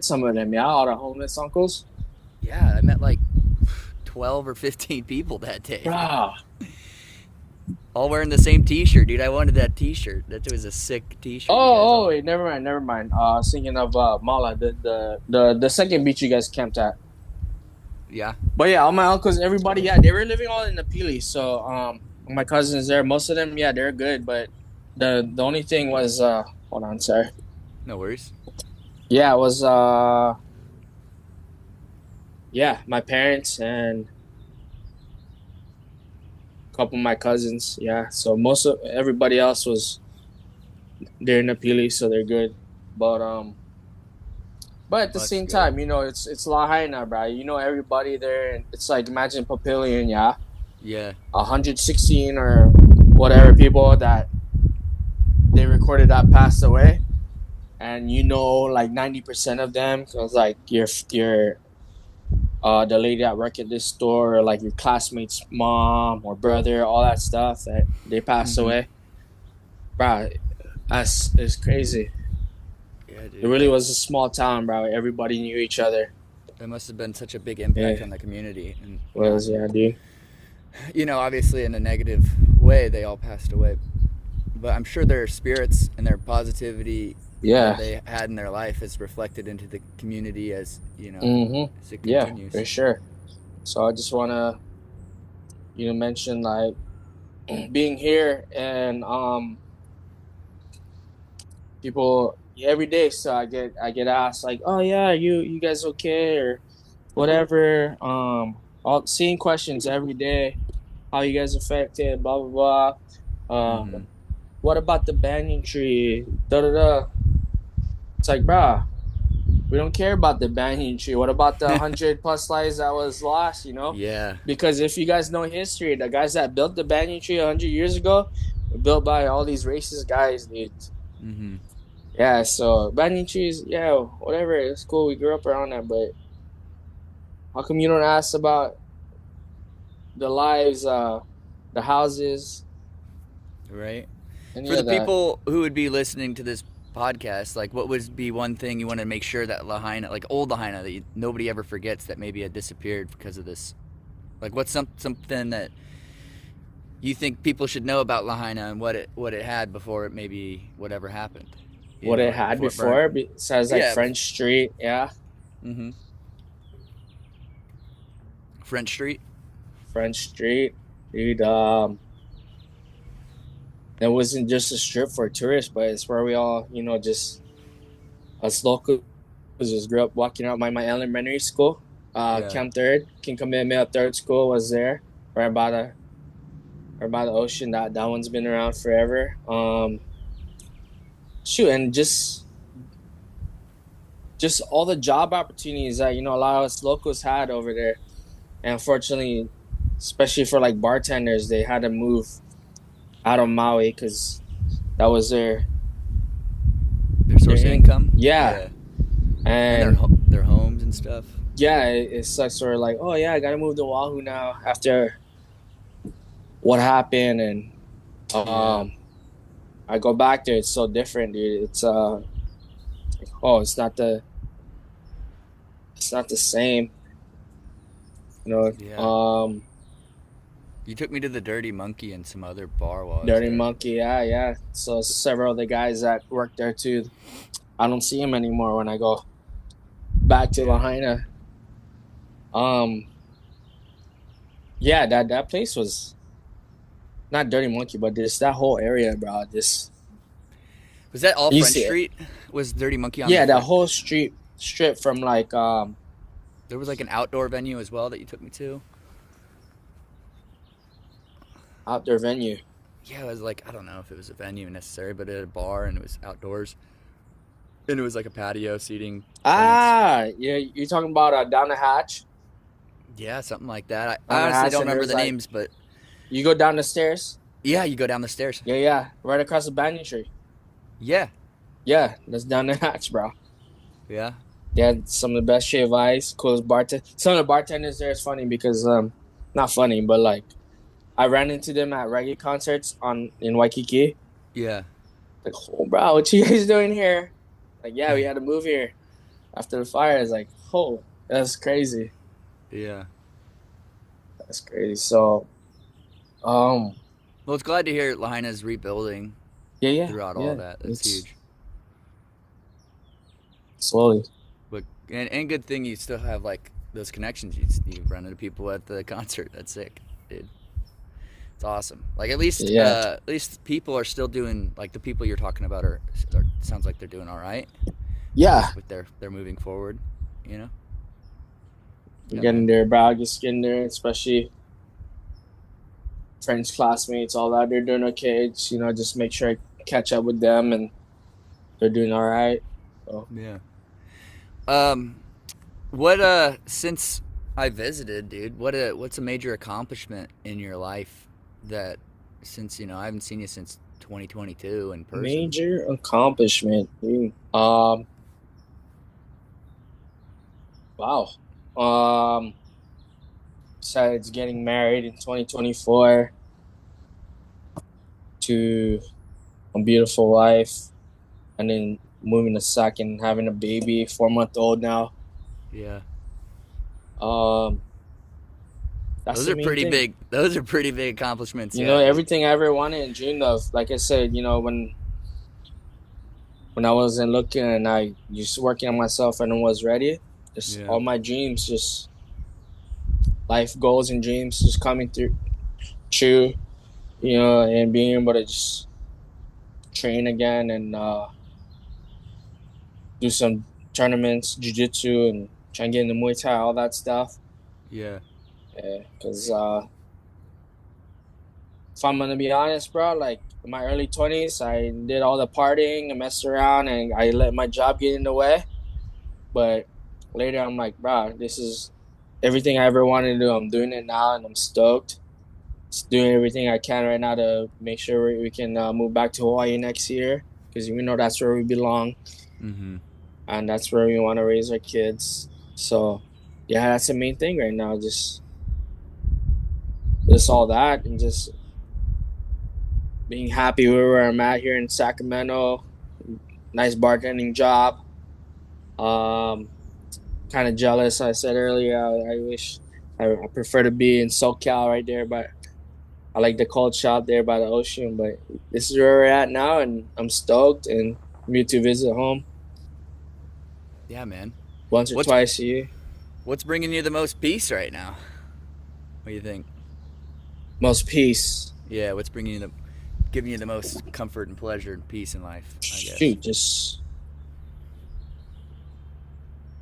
some of them, yeah, all the homeless uncles, yeah, I met like 12 or 15 people that day, bro. all wearing the same T-shirt, dude. I wanted that T-shirt. That was a sick T-shirt you guys Oh, all. wait, never mind, never mind. I was thinking of Mala, the second beach you guys camped at. Yeah. But yeah, all my uncles, everybody, yeah, they were living all in the Pili. So my cousins there, most of them, yeah, they're good. But the only thing was hold on, sorry. No worries. Yeah, it was yeah, my parents and a couple of my cousins. Yeah, so most of everybody else was they're in the Pili, so they're good. But but at the Well, that's same good. time, it's Lahaina, bro. You know everybody there, and it's like imagine Papillion, yeah, Yeah. 116 or whatever people that they recorded that passed away, and like 90% of them, because like your the lady that worked at this store, or like your classmate's mom or brother, all that stuff that they passed Mm-hmm. away, bro. That's it's crazy. Yeah, It dude. really was a That's small town, bro. Everybody knew each other. that must have been such a big Yeah, impact on the community, and not, was yeah, dude. obviously in a negative way. They all passed away, but I'm sure their spirits and their positivity that Yeah. they had in their life is reflected into the community as as it Yeah, for continues. sure. So I just wanna mention like being here and people every day. So I get asked like, oh yeah, you guys okay or whatever. All seeing questions every day. How you guys affected? Blah blah blah. Mm-hmm. What about the banyan tree? Da da da. It's like, bruh, we don't care about the banyan tree. What about the 100+ lives that was lost? Yeah. Because if you guys know history, the guys that built the banyan tree 100 years ago were built by all these racist guys, dude. Mm-hmm. Yeah, so banyan trees, yeah, whatever. It's cool. We grew up around that, but how come you don't ask about the lives, the houses, Right. any For the of that? people who would be listening to this podcast, like what would be one thing you want to make sure that Lahaina, like old Lahaina, that nobody ever forgets that maybe had disappeared because of this? Like what's something that you think people should know about Lahaina and what it had before it maybe whatever happened? You What know, it like had before it burned. before, besides like Yeah. French Street, yeah, Mm-hmm. French Street. French Street, dude. It wasn't just a strip for tourists, but it's where we all, just us locals just grew up walking out my elementary school. Yeah. Camp Third, King Kamehameha Third School was there, right by the right by the ocean. That one's been around forever. Shoot, and just all the job opportunities that a lot of us locals had over there. And unfortunately, especially for like bartenders, they had to move out of Maui because that was Their their source of income. yeah. Yeah. And And their homes and stuff. yeah, it sucks. Sort of like, oh yeah, I gotta move to Oahu now after what happened, and Yeah. um, I go back there. It's so different, dude. Oh, it's not the same, you know. Yeah. You took me to the Dirty Monkey and some other bar while I was Dirty there. Monkey, yeah, yeah. So several of the guys that work there too, I don't see them anymore when I go back to Yeah. Lahaina. Um, yeah, that place was not Dirty Monkey, but just that whole area, bro. Just Was that all you French see it. Street? Was Dirty Monkey on the Yeah, that front? whole street strip from like There was like an outdoor venue as well that you took me to. outdoor venue. Yeah, it was like I don't know if it was a venue necessarily, but it had a bar and it was outdoors, and it was like a patio seating, plants. Ah, yeah, you're talking about down the hatch. Yeah, something like that. Down I the honestly hatch, don't and remember there's the like names, but you go down the stairs. yeah, you go down the stairs. Yeah, yeah, right across the banyan tree. Yeah, Yeah, that's down the hatch, bro. yeah, They had some of the best shave ice, coolest bartender. Some of the bartenders there is funny because not funny, but like I ran into them at reggae concerts on in Waikiki. yeah, Like, oh, bro, what you guys doing here? Like, yeah, we had to move here after the fire. It's like, oh, that's crazy. yeah. That's crazy. So, um, Well, it's glad to hear Lahaina's rebuilding yeah, yeah, throughout all yeah. of that. That's It's huge. slowly. But and good thing you still have like those connections. You run into people at the concert. That's sick, dude. It's awesome. Like Yeah, at least people are still doing like the people you're talking about are sounds like they're doing all right yeah. with they're moving forward. You know. Yeah, Getting man. there, bro. Just getting there, especially friends, classmates, all that. They're doing okay. Just make sure I catch up with them and they're doing all right. So, Yeah. Um, what since I visited, dude, what's a major accomplishment in your life that since I haven't seen you since 2022 in person. major accomplishment. Dude. Wow. Um, besides getting married in 2024 to a beautiful wife, and then moving to Sac and having a baby, 4 month old now. Yeah. Um, that's Those the are main pretty thing. big. Those are pretty big accomplishments. Yeah, dude. Everything I ever wanted and dreamed of. Like I said, when I wasn't looking and I just working on myself and I was ready, just Yeah. all my dreams, just life goals and dreams, just coming through true. And being able to just train again and do some tournaments, jiu-jitsu, and try and get into Muay Thai, all that stuff. Yeah. Yeah, because if I'm gonna be honest, bro, like in my early 20s, I did all the partying and messed around, and I let my job get in the way. But later, I'm like, bro, this is everything I ever wanted to do. I'm doing it now, and I'm stoked. Just doing everything I can right now to make sure we can move back to Hawaii next year. because we know that's where we belong, Mm-hmm. and that's where we want to raise our kids. So, yeah, that's the main thing right now. Just all that, and just being happy where I'm at here in Sacramento. Nice bartending job. Um, Kind of jealous. I said earlier, I wish I prefer to be in SoCal right there, but I like the culture out there by the ocean. But this is where we're at now, and I'm stoked. And me to visit home Yeah, man. once or What's twice a year. what's bringing you the most peace right now? What do you think? Most peace. Yeah, what's bringing you the giving you the most comfort and pleasure and peace in life? I guess. Shoot, just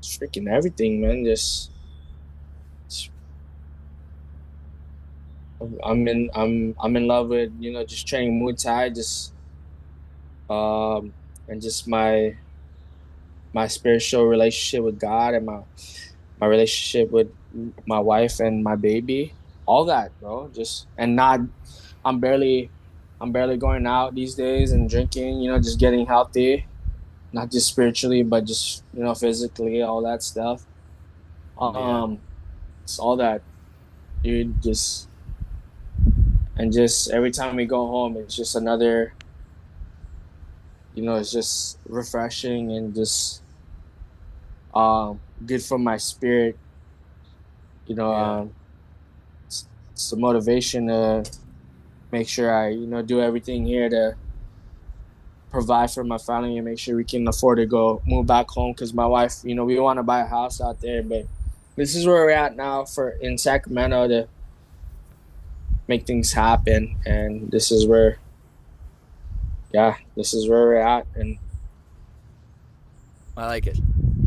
freaking everything, man. Just I'm in love with just training Muay Thai, just and just my spiritual relationship with God and my relationship with my wife and my baby, all that, bro. Just and not, I'm barely, I'm barely going out these days and drinking. Just getting healthy, not just spiritually, but just physically, all that stuff. Yeah. Um, it's all that, dude. Just every time we go home, it's just another. It's just refreshing and just good for my spirit. You know, Yeah. it's a motivation to make sure I do everything here to provide for my family and make sure we can afford to go move back home because my wife, we want to buy a house out there, but this is where we're at now for in Sacramento to make things happen, and this is where we're at, and I like it.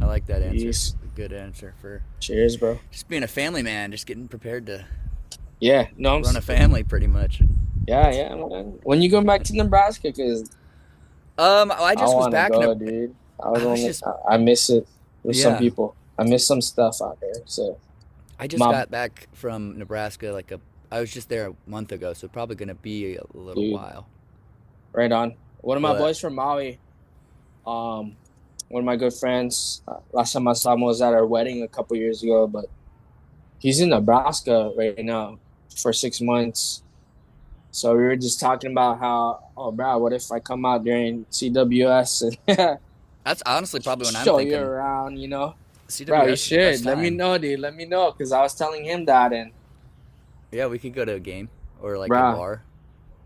I like that answer. peace. A good answer for Cheers, bro. just being a family man, just getting prepared to Yeah, no, run a family pretty much. yeah, man. When you going back to Nebraska? Because I I just was want to back in a go, dude. I was just I miss it with some yeah. people. I miss some stuff out there. So, I just my got back from Nebraska I was just there a month ago, so probably gonna be a little dude, while. right on. One of my But boys from Maui, um, one of my good friends. Last time I saw him was at our wedding a couple years ago, but he's in Nebraska right now for 6 months. So we were just talking about how, oh, bro, what if I come out during CWS and that's honestly probably when I'm show you thinking around? Bro, you CWS is the best should. Let me time. know, dude. Let me know, because I was telling him that, and Yeah, we could go to a game or like a bro, bar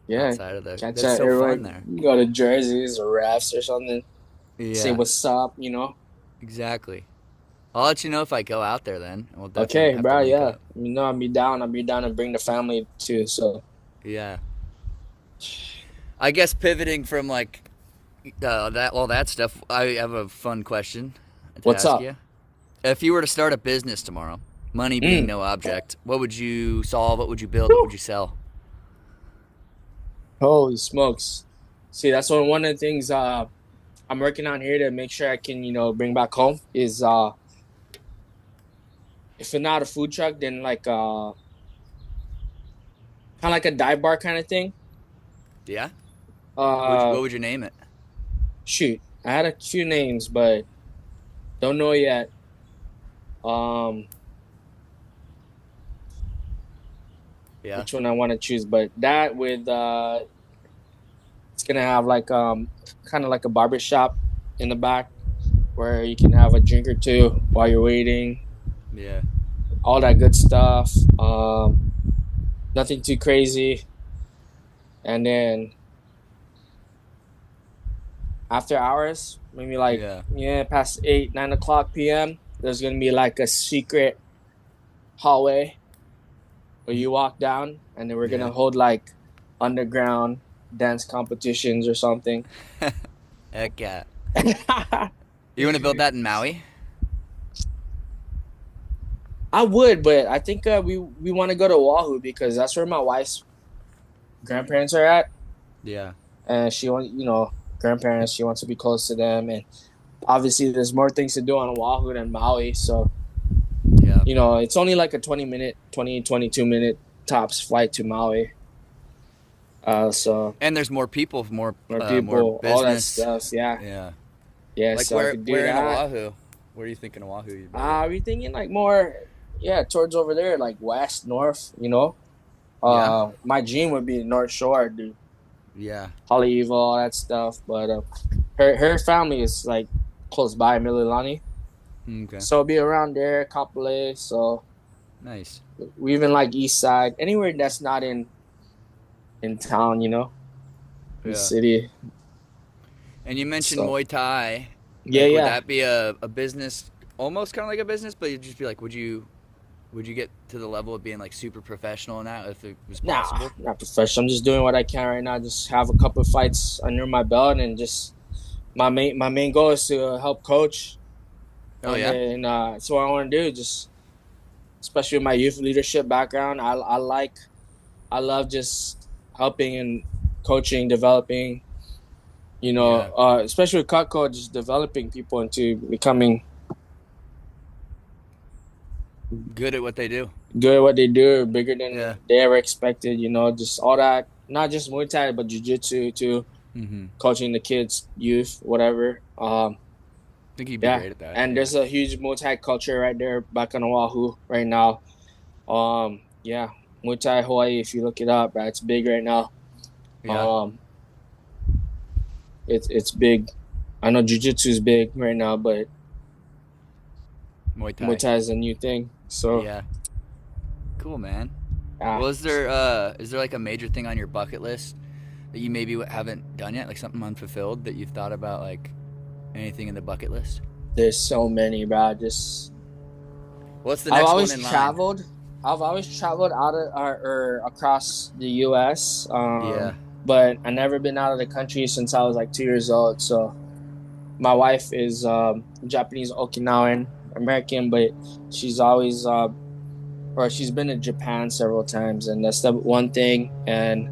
yeah, outside of the. catch That's out so fun everybody. there. Go to Jerseys or Refs or something. Say Yeah, what's up. exactly. I'll let you know if I go out there then. We'll definitely Okay, have to bro, link yeah. up. I'll be down. I'll be down to bring the family too. So, Yeah. I guess pivoting from like that stuff, I have a fun question to what's ask up? you. If you were to start a business tomorrow, money being Mm. no object, what would you solve? What would you build? What would Woo. you sell? Holy smokes. See, that's one of the things I'm working on here to make sure I can, bring back home is if it's not a food truck, then like kind of like a dive bar kind of thing. Yeah. Uh What would you name it? Shoot. I had a few names, but don't know yet. Um Yeah. which one I want to choose, but that with it's gonna have like kind of like a barber shop in the back where you can have a drink or two while you're waiting, Yeah. all that good stuff. Nothing too crazy. And then after hours, maybe like Yeah. past 8, 9 o'clock p.m. There's gonna be like a secret hallway where you walk down, and then we're Yeah. gonna hold like underground dance competitions or something. Heck yeah. You want to build that in Maui? I would, but I think we want to go to Oahu because that's where my wife's grandparents are at, Yeah. and she wants, grandparents. She wants to be close to them, and obviously there's more things to do on Oahu than Maui. So Yeah. it's only like a 20-minute, 22 minute tops flight to Maui. So And there's more people, more more people, all that business. stuff. Yeah, Yeah. yeah. Like So I could do where in that. Oahu? Where do you think in Oahu you'd be? We thinking like more, yeah, towards over there, like west, north. Yeah. My dream would be North Shore, dude. Yeah. Hollywood, all that stuff. But her family is like close by Mililani, Okay. so be around there, Kapolei. So Nice. we even like East Side, anywhere that's not in town, in the Yeah. city. And you mentioned So Muay Thai. yeah, Like, would yeah. that be a business, almost kind of like a business, but you'd just be like, would you get to the level of being like super professional in that if it was Nah, possible? not professional. I'm just doing what I can right now. Just have a couple of fights under my belt, and just my main goal is to help coach, Oh and yeah. then that's what I want to do. Just especially with my youth leadership background, I love just helping and coaching, developing. Yeah. Especially with cut code, just developing people into becoming Good at what they do. good at what they do, bigger Yeah. than they ever expected. Just all that, not just Muay Thai, but jiu-jitsu too, Mm-hmm. coaching the kids, youth, whatever. I think you'd be Yeah, great at that. and Yeah. there's a huge Muay Thai culture right there back on Oahu right now. Yeah, Muay Thai Hawaii, if you look it up, right, it's big right now. Yeah. Um, it's big. I know jiu-jitsu is big right now, but Muay Muay Thai. Thai is a new thing. So, Yeah. Cool, man. yeah. Well, is there like a major thing on your bucket list that you maybe haven't done yet, like something unfulfilled that you've thought about, like anything in the bucket list? There's so many, bro. Just What's the I've next one always in line? traveled. I've always traveled out of or across the U.S. Yeah. But I never been out of the country since I was like 2 years old. So my wife is Japanese Okinawan American, but she's always or she's been to Japan several times, and that's the one thing. And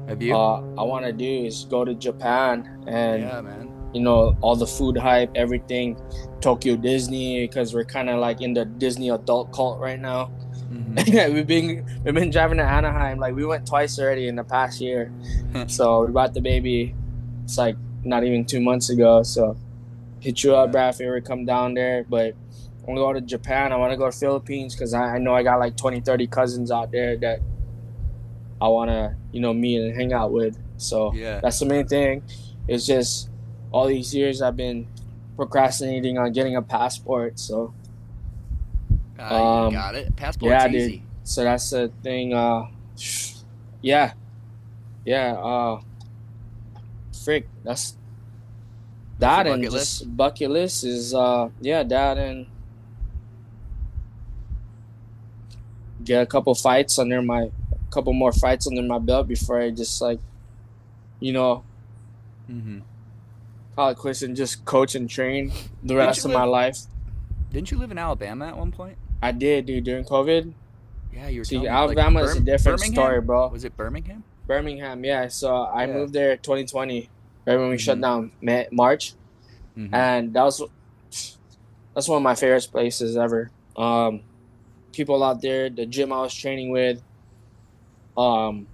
Have you? I want to do is go to Japan and Yeah, man. all the food hype, everything, Tokyo Disney, because we're kind of like in the Disney adult cult right now. Mm-hmm. We've been driving to Anaheim, like we went twice already in the past year. So we brought the baby. It's like not even 2 months ago. So hit you up, Yeah. Brad, if you ever come down there. But I want to go to Japan. I want to go to Philippines because I know I got like 20, 30 cousins out there that I want to, meet and hang out with. So Yeah. that's the main thing. It's just all these years I've been procrastinating on getting a passport. So, You um, got it. Passport's yeah, dude. easy. So that's the thing. Yeah, yeah. Frick, that's That's your that, and bucket list. just bucket list is yeah, that, and get a couple more fights under my belt before I just like, you know, Mm-hmm. call it quits and just coach and train the Didn't rest you of my live? life. Didn't you live in Alabama at one point? I did, dude, during COVID. Yeah, you were See, telling me like Alabama is a different story, Birmingham. bro. Was it Birmingham? Birmingham, yeah. So I Yeah. moved there 2020, right when we shut Mm-hmm. down March, Mm-hmm. and that's one of my favorite places ever. People out there, the gym I was training with, um,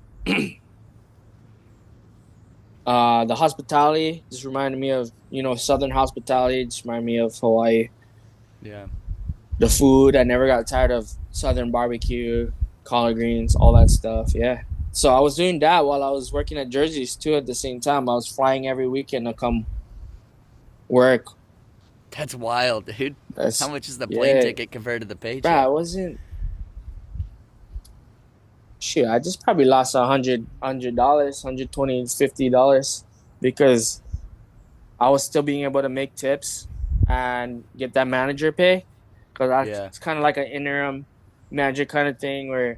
the hospitality just reminded me of Southern hospitality. Just reminded me of Hawaii. Yeah. The food, I never got tired of Southern barbecue, collard greens, all that stuff. Yeah. So I was doing that while I was working at Jerseys too. At the same time, I was flying every weekend to come work. That's wild, dude. How That's much is the plane yeah, ticket compared to the bro. I paycheck? wasn't shit. I just probably lost $100, $120, $50 because I was still being able to make tips and get that manager pay because Yeah. it's kind of like an interim manager kind of thing where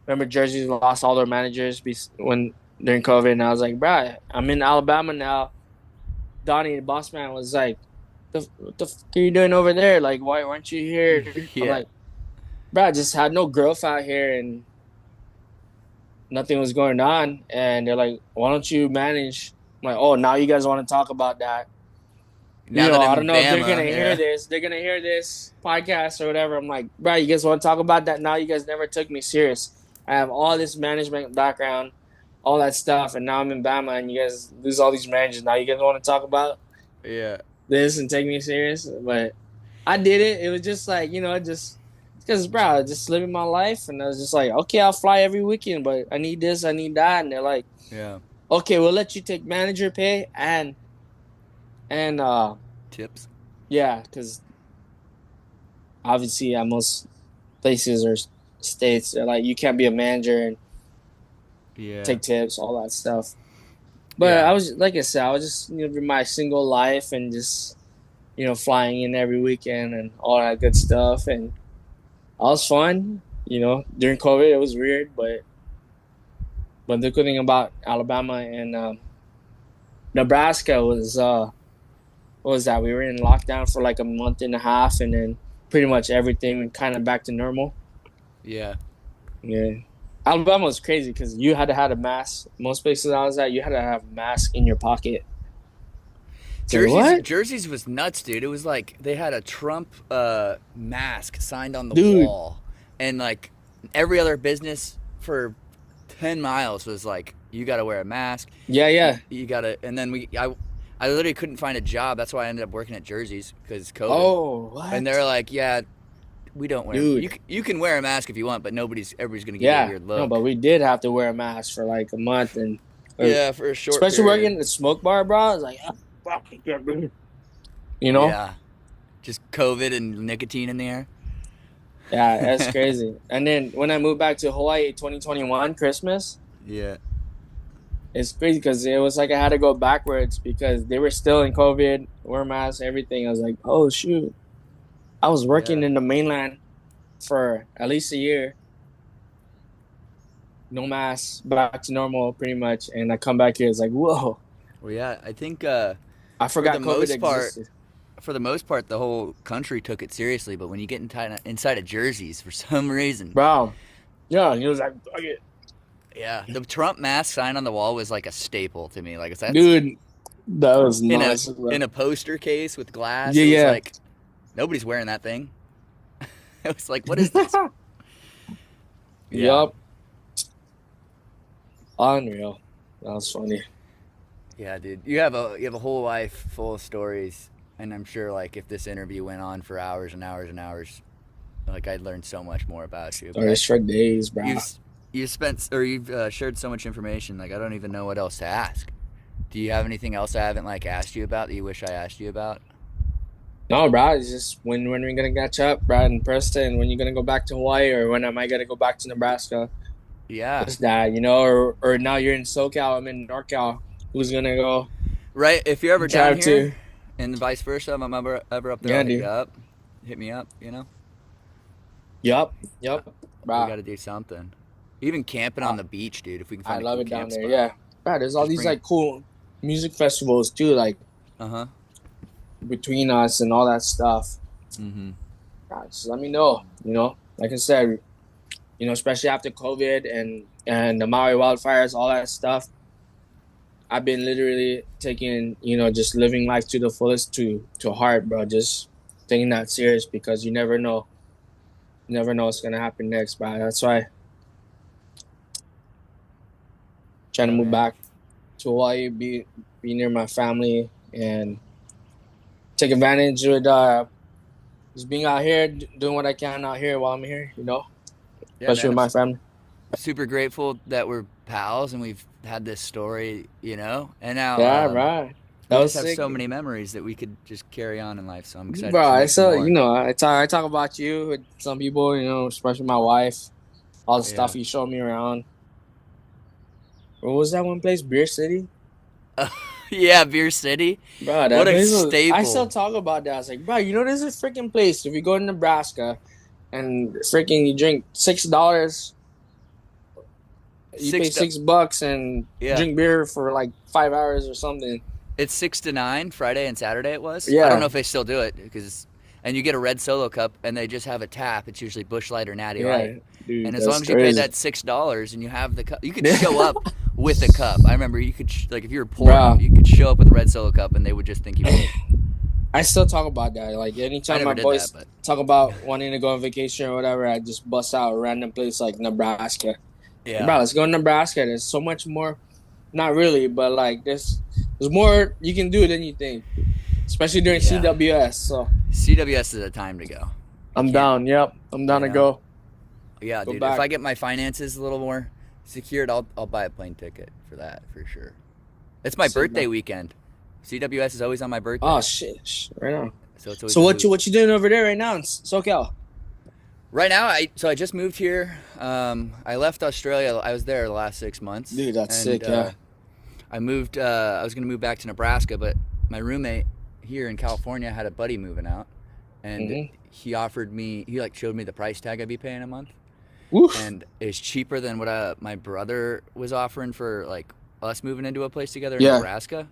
remember Jersey lost all their managers when during COVID, and I was like, bruh, I'm in Alabama now. Donnie, the boss man, was like, what the fuck are you doing over there? Like, why weren't you here? I'm Yeah. like, bruh, I just had no growth out here and nothing was going on. And they're like, why don't you manage? I'm like, oh, now you guys want to talk about that. Now that I I'm in don't know if they're Bama, gonna hear yeah. this. They're gonna hear this podcast or whatever. I'm like, bro, you guys want to talk about that? Now you guys never took me serious. I have all this management background. all that stuff, and now I'm in Bama, and you guys lose all these managers. Now you guys want to talk about Yeah. this and take me serious, but I did it. It was just like, just because, bro, just living my life, and I was just like, okay, I'll fly every weekend, but I need this, I need that, and they're like, Yeah. okay, we'll let you take manager pay and Tips. yeah, because obviously at most places or states, they're like, you can't be a manager and Yeah. take tips, all that stuff. But Yeah. I was, like I said, I was just living my single life and just flying in every weekend and all that good stuff, and all was fun. During COVID, it was weird, but the good thing about Alabama and Nebraska was what was that? We were in lockdown for like a month and a half, and then pretty much everything went kind of back to normal. Yeah. Yeah. Alabama was crazy because you had to have a mask. Most places I was at, you had to have a mask in your pocket. Jerseys was nuts, dude. It was like they had a Trump mask signed on the Dude. wall, and like every other business for 10 miles was like, you got to wear a mask. Yeah. You got to, and then I literally couldn't find a job. That's why I ended up working at Jerseys because COVID. Oh, what? And they're like, yeah, we don't wear. Dude. You can wear a mask if you want, but everybody's gonna get a weird look. No, but we did have to wear a mask for like a month, and yeah, for a short. Especially period. working at the smoke bar, bro. I was like, Yeah, just COVID and nicotine in the air. Yeah, that's crazy. And then when I moved back to Hawaii, 2021 Christmas. Yeah. It's crazy because it was like I had to go backwards because they were still in COVID, wear masks, everything. I was like, oh, shoot. I was working in the mainland for at least a year. No masks, back to normal pretty much. And I come back here, it's like, whoa. Well, yeah, I think I forgot COVID existed. For the most part, the whole country took it seriously. But when you get inside of jerseys, for some reason. Bro. Yeah, he was like, fuck it. Yeah, the Trump mask sign on the wall was like a staple to me. Like, dude, that was nice. In a poster case with glass. Yeah, it was like, nobody's wearing that thing. It was like, what is this? Yup. Unreal. That was funny. Yeah, dude. You have a whole life full of stories, and I'm sure like if this interview went on for hours and hours and hours, like I'd learn so much more about you. Stories for days, bro. You've shared so much information. Like I don't even know what else to ask. Do you have anything else I haven't like asked you about that you wish I asked you about? No, bro. It's just when we're gonna catch up, Brad and Preston. When you're gonna go back to Hawaii, or when am I gonna go back to Nebraska? Yeah. Just that, or now you're in SoCal, I'm in NorCal. Who's gonna go? Right. If you're ever down here, and vice versa, if I'm ever up there, I'll hit you up. Hit me up. You know. Yup. We got to do something. Even camping on the beach, dude. If we can find a cool camp spot. Yeah. Bro, there's all these like cool music festivals too, like between us and all that stuff. Mm-hmm. Just let me know. Like I said, especially after COVID and the Maui wildfires, all that stuff. I've been literally taking, just living life to the fullest to heart, bro. Just taking that serious because you never know. You never know what's gonna happen next, bro. That's why. Trying to move back to Hawaii, be near my family, and take advantage of just being out here, doing what I can out here while I'm here, especially with my family. Super grateful that we're pals and we've had this story, and now right. We just have so many memories that we could just carry on in life. So I'm excited. Bro, I talk about you with some people, especially my wife, all the stuff you showed me around. What was that one place? Beer City? Yeah, Beer City. Bro, what a staple. I still talk about that. I was like, bro, there's a freaking place. If you go to Nebraska and freaking you drink $6, you pay $6 and drink beer for like 5 hours or something. It's 6 to 9, Friday and Saturday it was. Yeah. I don't know if they still do it and you get a red Solo cup and they just have a tap. It's usually Busch Light or Natty Light. Dude, and as long as you pay that $6 and you have the cup, you could show up with a cup. I remember you could, if you were poor, you could show up with a red Solo cup and they would just think you paid. I still talk about that. Like anytime my boys talk about wanting to go on vacation or whatever, I just bust out a random place like Nebraska. Yeah. Bro, let's go to Nebraska. There's so much more. Not really, but like there's more you can do than you think, especially during Yeah. CWS. So CWS is a time to go. You I'm can't, down. Yep, I'm down you to know. go. Yeah, Go dude. If back. I get my finances a little more secured, I'll buy a plane ticket for that for sure. It's my Sick, birthday bro. weekend. CWS is always on my Oh birthday, shit, right now. so it's always So a what you hoot. what you doing over there right now in SoCal? Right now, I just moved here. I left Australia. I was there the last 6 months, Dude, that's and sick. Yeah. I moved. I was gonna move back to Nebraska, but my roommate here in California had a buddy moving out, and Mhm. he offered me. He like showed me the price tag I'd be paying a month, Woof. and it's cheaper than what my brother was offering for like us moving into a place together in Yeah. Nebraska.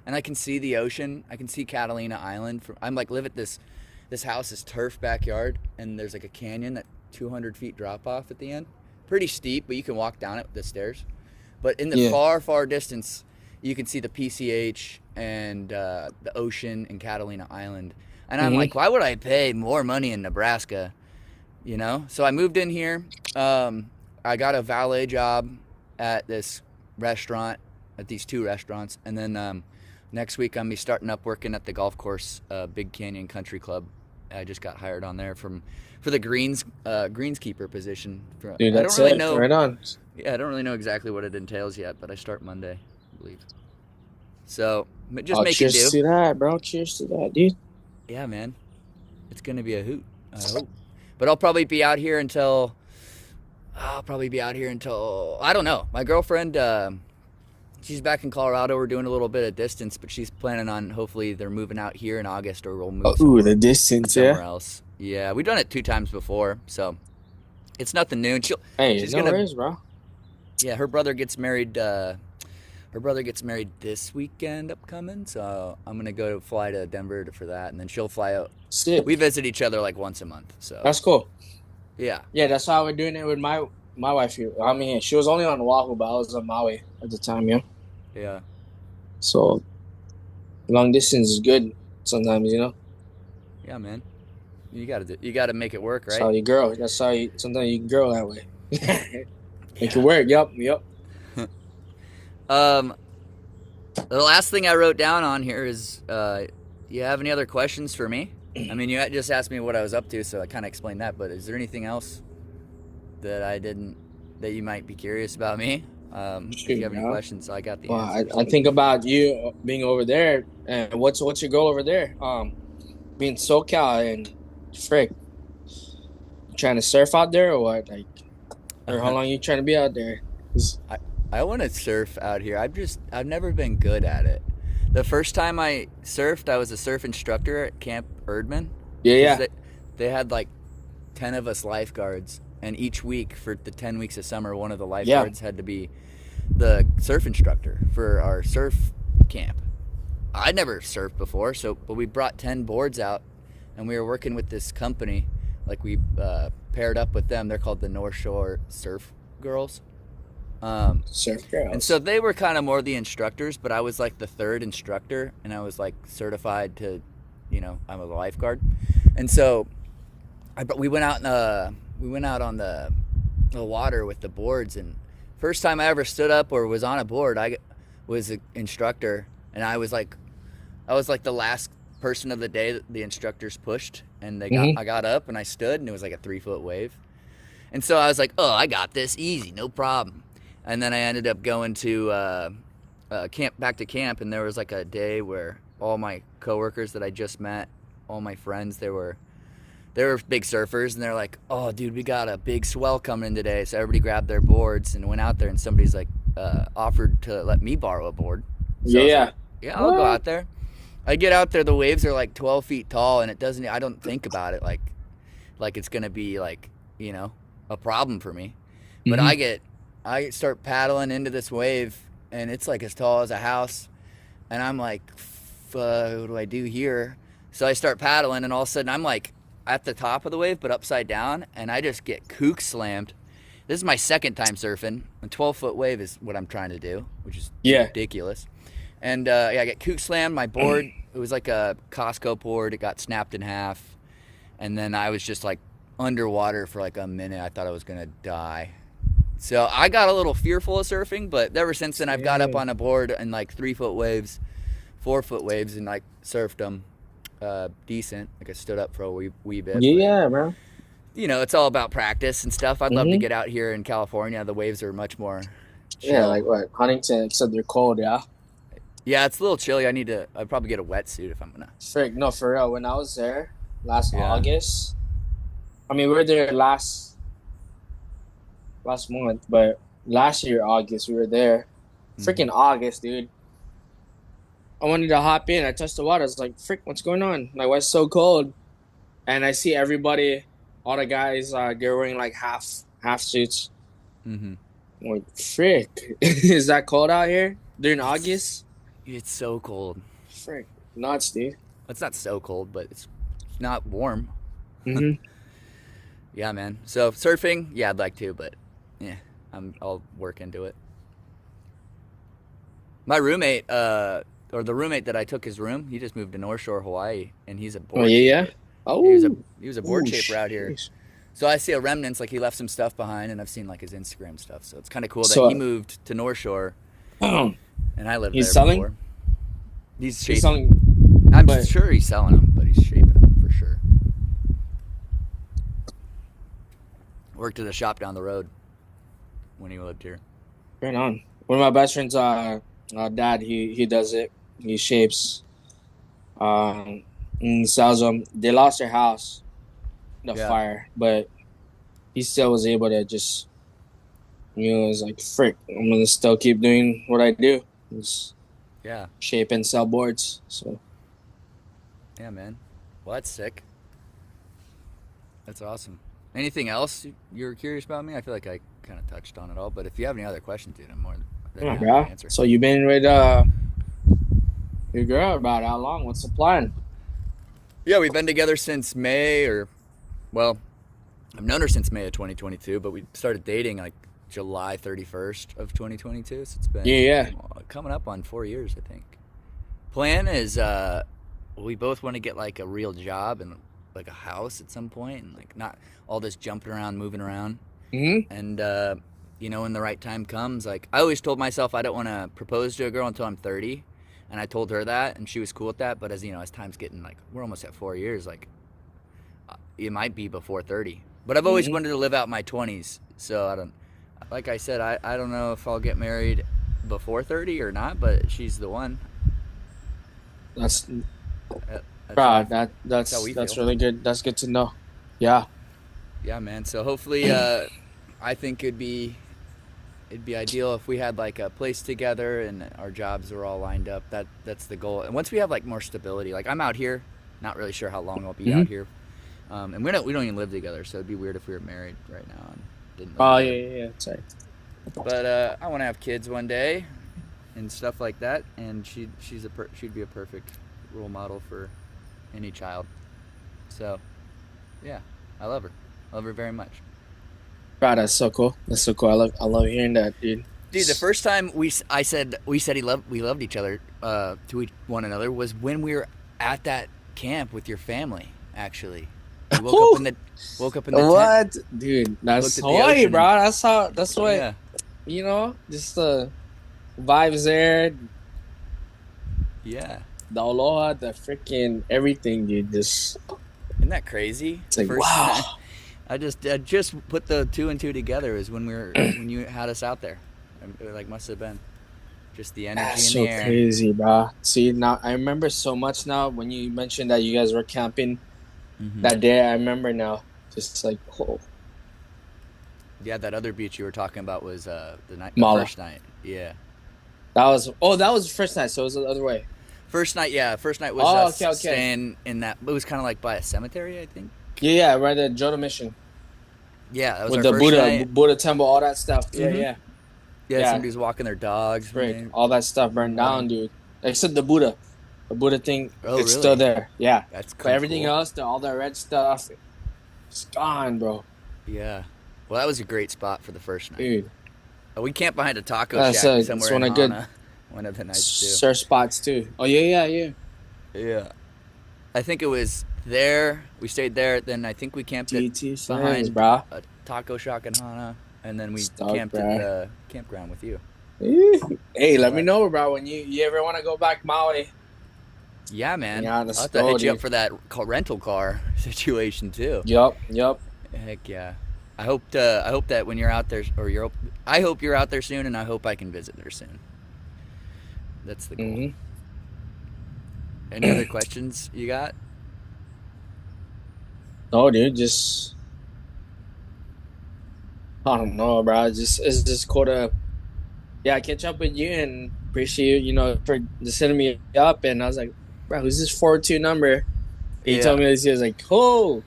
And I can see the ocean. I can see Catalina Island. I'm like live at this house is turf backyard, and there's like a canyon that 200 feet drop off at the end. Pretty steep, but you can walk down it with the stairs. But in the Yeah. far distance, you can see the PCH and the ocean and Catalina Island. And I'm Mhm. like, why would I pay more money in Nebraska? You know? So I moved in here. I got a valet job at this restaurant, at these two restaurants. And then next week I'm be starting up working at the golf course, Big Canyon Country Club. I just got hired on there for the greenskeeper position. Dude, I don't that's really it. know. Right on. Yeah, I don't really know exactly what it entails yet, but I start Monday, I believe. So just Oh, making cheers do. to that, bro. Cheers to that, dude. Yeah, man, it's gonna be a hoot. I hope. But I'll probably be out here until I don't know. My girlfriend, she's back in Colorado. We're doing a little bit of distance, but she's planning on hopefully they're moving out here in August, or we'll Oh, move ooh, the distance, somewhere yeah. else. Yeah, we've done it 2 times before, so it's nothing new. And Hey, she's no gonna worries, bro. yeah, her brother gets married. Her brother gets married this weekend upcoming, so I'm gonna go fly to Denver for that, and then she'll fly out. Sick. We visit each other like once a month, so That's cool. yeah, Yeah, that's how we're doing it with my wife here. I mean, she was only on Oahu, but I was on Maui at the time, yeah. yeah, So long distance is good sometimes, you know. yeah, man. You gotta make it work, That's right? how you grow. That's how you sometimes you can grow that way. Make it Yeah. work. Yep. Um, the last thing I wrote down on here is, you have any other questions for me? I mean, you just asked me what I was up to, so I kind of explained that. But is there anything else that I didn't that you might be curious about me? If you have any questions, I got the Well, answers. I think about you being over there, and what's your goal over there? Being SoCal and frick, trying to surf out there or what? Like, or how long you trying to be out there? 'Cause- I want to surf out here. I've never been good at it. The first time I surfed, I was a surf instructor at Camp Erdman. Yeah. They had like 10 of us lifeguards, and each week for the 10 weeks of summer, one of the lifeguards had to be the surf instructor for our surf camp. I'd never surfed before, but we brought 10 boards out, and we were working with this company. Like we paired up with them. They're called the North Shore Surf Girls. Surf girls. And so they were kind of more the instructors, but I was like the third instructor, and I was like certified to, I'm a lifeguard. And so we went out on the water with the boards, and first time I ever stood up or was on a board, I was an instructor, and I was like the last person of the day that the instructors pushed, and I got up and I stood, and it was like a 3-foot wave. And so I was like, oh, I got this easy, no problem. And then I ended up going to back to camp, and there was like a day where all my coworkers that I just met, all my friends, they were big surfers, and they're like, oh, dude, we got a big swell coming in today. So everybody grabbed their boards and went out there, and somebody's like offered to let me borrow a board. So I was like, yeah, I'll go out there. I get out there, the waves are like 12 feet tall, and I don't think about it like it's going to be like, a problem for me. But I start paddling into this wave, and it's like as tall as a house, and I'm like, what do I do here? So I start paddling, and all of a sudden I'm like at the top of the wave but upside down, and I just get kook slammed. This is my second time surfing. A 12-foot wave is what I'm trying to do, which is ridiculous. And I get kook slammed. My board, it was like a Costco board. It got snapped in half, and then I was just like underwater for like a minute. I thought I was gonna die. So I got a little fearful of surfing, but ever since then I've got up Yeah. on a board and like 3-foot waves, 4-foot waves, and like surfed them decent. Like I stood up for a wee bit, but Yeah, man. you know, it's all about practice and stuff. I'd love to Mm-hmm. get out here in California. The waves are much more Yeah, chill. like what? Huntington, except they're cold, yeah. Yeah, it's a little chilly. I'd probably get a wetsuit if I'm gonna. Frick, no, for real. When I was there last Yeah. August, I mean, we were there last month, but last year August we were there. Freaking August, dude. I wanted to hop in. I touched the water. I was like, frick, what's going on? Like, why it's so cold? And I see everybody, all the guys, they're wearing like half suits. Mm-hmm. I'm like, frick, is that cold out here during August? It's so cold. Frick, nuts, dude. It's not so cold, but it's not warm. Mm-hmm. Yeah, man. So surfing, yeah, I'd like to, but yeah, I'll work into it. My roommate, or the roommate that I took his room, he just moved to North Shore, Hawaii, and he's a board. Oh yeah. shaper. Oh, He was a board shaper out here. So I see a remnants, like he left some stuff behind, and I've seen like his Instagram stuff. So it's kind of cool that he moved to North Shore, and I lived He's there selling? before. He's He's shaping. selling. I'm but- sure he's selling them, but he's shaping them for sure. Worked at a shop down the road when he lived here. Right on. One of my best friends, dad, he does it. He shapes. And sells them. They lost their house, in the fire, but he still was able to just, was like, frick, I'm gonna still keep doing what I do. Just shape and sell boards. So yeah, man. Well, that's sick. That's awesome. Anything else you're curious about me? I feel like I kind of touched on it all, but if you have any other questions, dude, I'm more than happy to answer. So you've been with your girl about how long? What's the plan? Yeah, we've been together since May, I've known her since May of 2022, but we started dating like July 31st of 2022, so it's been coming up on 4 years, I think. Plan is we both want to get like a real job and like a house at some point, and like not all this jumping around, moving around. Mm-hmm. And when the right time comes, like I always told myself I don't want to propose to a girl until I'm 30. And I told her that, and she was cool with that. But as time's getting like, we're almost at 4 years, like it might be before 30. But I've always wanted to live out my 20s. So like I said, I don't know if I'll get married before 30 or not, but she's the one. That's how we that's feel. really good. That's good to know. Yeah. Yeah, man. So hopefully, I think it'd be ideal if we had like a place together and our jobs are all lined up. That's the goal. And once we have like more stability, like I'm out here, not really sure how long I'll be out here. And we don't even live together, so it'd be weird if we were married right now and didn't live together. Yeah. Sorry. But I want to have kids one day and stuff like that, and she'd be a perfect role model for any child. So yeah, I love her very much. Bro, that's so cool. That's so cool. I love hearing that, dude. Dude, the first time we said we loved each other to one another was when we were at that camp with your family. Actually, we woke up in the what, tent. Dude? That's Looked at the Hawaii, ocean. bro. That's what Yeah. Just the vibes there. Yeah. The aloha, the freaking everything, dude. Just Isn't that crazy? it's like First wow. time- I just put the two and two together is when when you had us out there. It like must have been just the energy That's in so the air. crazy, bro. See, now I remember so much now when you mentioned that you guys were camping that day. I remember now, just like Yeah, that other beach you were talking about was the Mala. first night. Yeah. that was the first night, so it was the other way. First night was us okay. staying in that. It was kind of like by a cemetery, I think. Yeah, right at Jodo Mission Yeah, that was with our the first Buddha night. Buddha temple, all that stuff. Mhm. Yeah. Yeah, somebody's walking their dogs. Frick, man. all that stuff burned down, dude. Except the Buddha. The Buddha thing, Oh, it's really? still there. Yeah. That's But everything cool. else, all that red stuff, it's gone, bro. Yeah. Well, that was a great spot for the first night. Dude. We camped behind a taco That's shack it's somewhere one in of good Hana. One of the nights too. surf spots too. Oh yeah. Yeah. I think it was there. We stayed there. Then I think we camped at DT behind friends, bro. a taco shack in Hana. and then we Stoked, camped at bro. the campground with you. Hey, let me But know, bro, when you ever want to go back Maui. yeah, man, Yeah, I'll let's have to go, hit you up dude. for that rental car situation too. Yup. Heck yeah. I hope that when you're out there, I hope you're out there soon, and I hope I can visit there soon. That's the goal. Mm-hmm. Any other questions you got? No, dude, just I don't know, bro. It's just cool to catch up with you and appreciate for just sending me up. And I was like, bro, who's this 4-2 number? He Yeah, told me this. He was like, oh,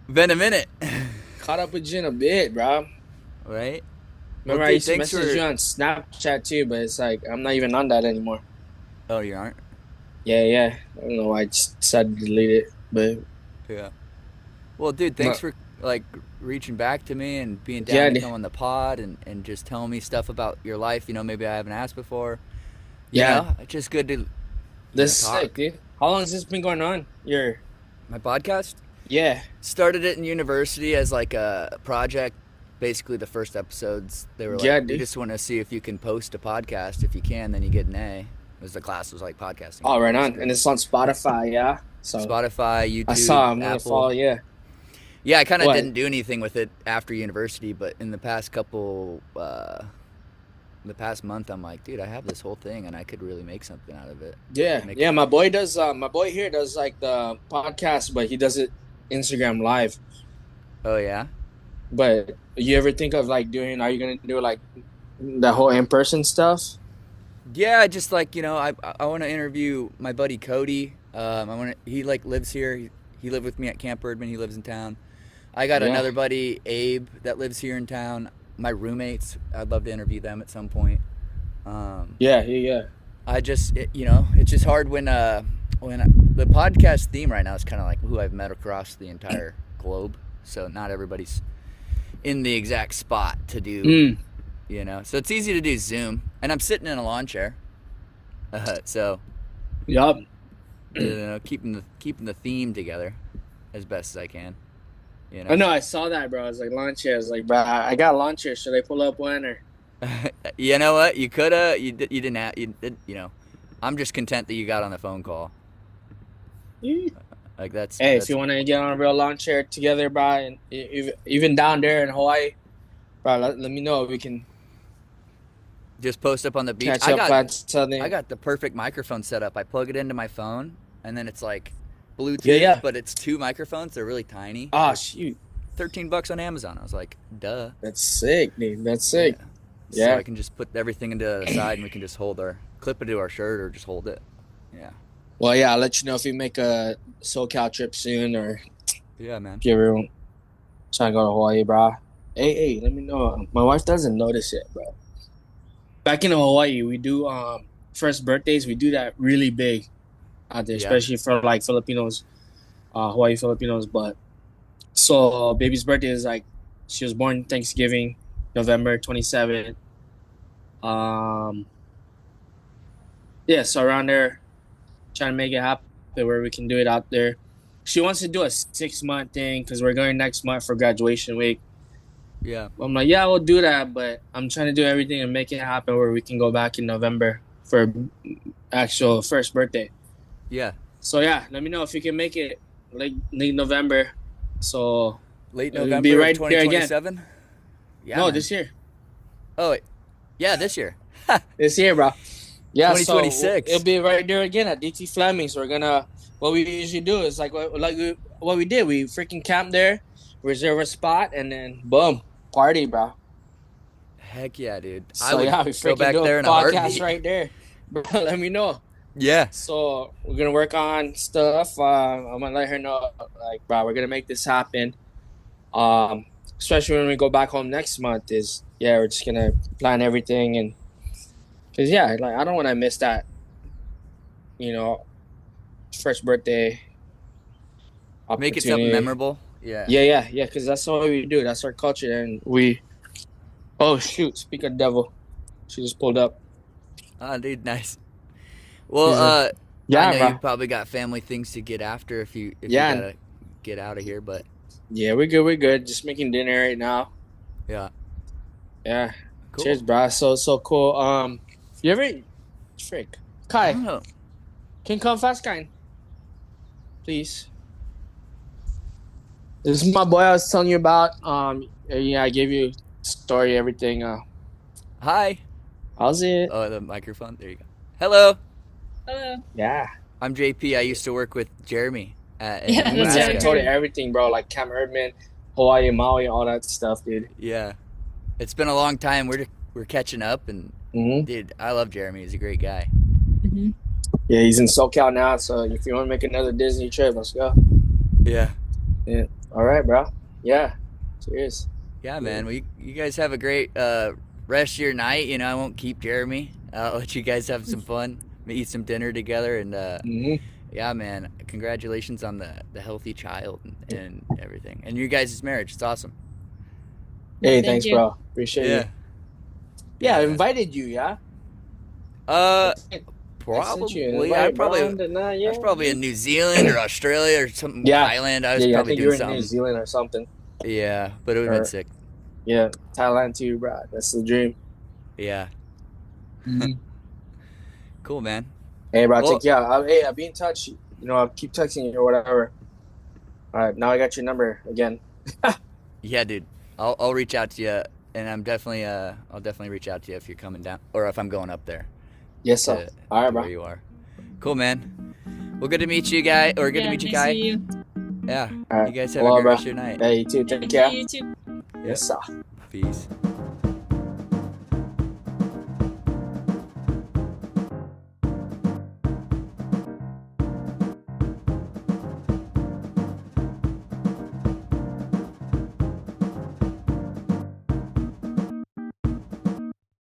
been a minute, caught up with you in a bit, bro. right? Well, Remember, I dude, used to thanks message for. you on Snapchat too, but it's like I'm not even on that anymore. Oh, you aren't. Yeah. I don't know why I just decided to delete it, but Yeah. Well, dude, no, thanks for like reaching back to me and being yeah, down to come on the pod and just telling me stuff about your life. Maybe I haven't asked before. yeah. It's just good to This is sick, talk. dude. How long has this been going on? My podcast Yeah, started it in university as like a project. Basically, the first episodes they were like, yeah, we dude. just want to see if you can post a podcast. If you can, then you get an A. Because the class was like podcasting, Oh, right on, basically. and it's on Spotify. Yeah, so Spotify, I YouTube, saw. I'm gonna Apple. follow. Yeah. Yeah, I kind of What? didn't do anything with it after university, but in the past the past month, I'm like, dude, I have this whole thing, and I could really make something out of it. Yeah, Make, yeah. My boy does. My boy here does like the podcast, but he does it Instagram live. oh yeah, But you ever think of like doing? Are you gonna do like the whole in person stuff? yeah. Just like I want to interview my buddy Cody. He like lives here. He lived with me at Camp Birdman. He lives in town. I got Yeah, another buddy, Abe, that lives here in town. My roommates, I'd love to interview them at some point. Um, yeah. it's just hard when the podcast theme right now is kind of like who I've met across the entire globe. So not everybody's in the exact spot to do, Mm. So it's easy to do Zoom, and I'm sitting in a lawn chair, so Yup. keeping the theme together as best as I can. I know. I saw that, bro. I was like lawn chair. I was like, bro, I got a lawn chair. Should I pull up one or? You know what? You coulda. You didn't. You did. I'm just content that you got on the phone call. Like that's. Hey, if That's you want to get on a real lawn chair together, bro, and even down there in Hawaii, bro, let me know. We can just post up on the beach. catch up on something. I got the perfect microphone set up. I plug it into my phone, and then it's like Bluetooth, Yeah. but it's two microphones. They're really tiny. Oh, shoot. $13 on Amazon. I was like, duh. That's sick, dude. That's sick. So Yeah. I can just put everything into the side, and we can just clip it to our shirt, or just hold it. Yeah. Well, yeah, I'll let you know if we make a SoCal trip soon or Yeah, man. if you ever trying to go to Hawaii, bro. Hey, let me know. My wife doesn't notice it, bro. Back in Hawaii, we do first birthdays. We do that really big out there, Yeah. especially for like Filipinos, Hawaii Filipinos. But so baby's birthday is like she was born Thanksgiving, November 27th. Yeah, so around there, trying to make it happen where we can do it out there. She wants to do a 6-month thing because we're going next month for graduation week. Yeah. I'm like, yeah, we'll do that, but I'm trying to do everything and make it happen where we can go back in November for actual first birthday. Yeah. So yeah, let me know if you can make it late November. So Late it'll November be right of there again. 2027? Yeah. No, man. this year. Oh, wait. Yeah, this year. This year, bro. Yeah, 2026. So it'll be right there again at DT Fleming's. We're gonna what we usually do is like what we did. We freaking camp there, reserve a spot, and then boom, party, bro. Heck yeah, dude. I So would yeah, we go freaking back do there a in a podcast heartbeat. right there. Bro, let me know. Yeah. So we're gonna work on stuff. I'm gonna let her know, like, bro, we're gonna make this happen. Especially when we go back home next month. We're just gonna plan everything and, cause yeah, like I don't want to miss that. First birthday. Make it something opportunity. memorable. Yeah. Yeah. Cause that's what we do. That's our culture, and we. Oh shoot! Speak of devil, she just pulled up. Ah, dude, nice. Well, Yeah, I know bro. you probably got family things to get after if you Yeah. gotta get out of here, but Yeah, we're good. We're good. Just making dinner right now. Yeah. Yeah. Cool. Cheers, bro. So cool. You ever, frick, I Kai, don't know. can you come fast, kind, please? This is my boy I was telling you about. Yeah, I gave you story, everything. Hi. How's it? Oh, the microphone. There you go. Hello. Hello. Yeah. I'm JP. I used to work with Jeremy in Yeah, that's Yeah, I Nebraska. right. told you everything, bro. Like Camp Erdman, Hawaii, Maui, all that stuff, dude. Yeah. It's been a long time. We're catching up, and Mm-hmm. dude, I love Jeremy. He's a great guy. Mm-hmm. Yeah, he's in SoCal now. So if you want to make another Disney trip, let's go. Yeah. Yeah. All right, bro. Yeah. Cheers. Yeah, man. Well, you guys have a great rest of your night. You know, I won't keep Jeremy. I'll let you guys have some fun, eat some dinner together, and Mm-hmm. yeah, man. Congratulations on the healthy child and everything, and you guys' marriage. It's awesome. Hey, Thank thanks, you. bro. Appreciate Yeah. you. Yeah, I man. invited you. Yeah. Uh, I sent you an probably. invite, I bro, probably. and then, I yeah. was probably in New Zealand or Australia or something. Yeah. Thailand. I was Yeah, I probably think you were doing in New something. Zealand or something. Yeah, but it would have been Or sick. yeah, Thailand too, bro. That's the dream. Yeah. Cool, man. Hey, bro, Well- take care. Hey, I'll be in touch. You know, I'll keep texting you or whatever. All right, now I got your number again. Yeah, dude. I'll reach out to you, and I'll definitely reach out to you if you're coming down or if I'm going up there. Yes, sir. All right, to bro. where you are. Cool, man. Well, good to meet you, guy. Or good to meet you, nice Kai. to meet you. Yeah. All right. You guys have Well, a great bro. rest of your night. Hey, you too. Take Thank care. you too. Yes, sir. Peace.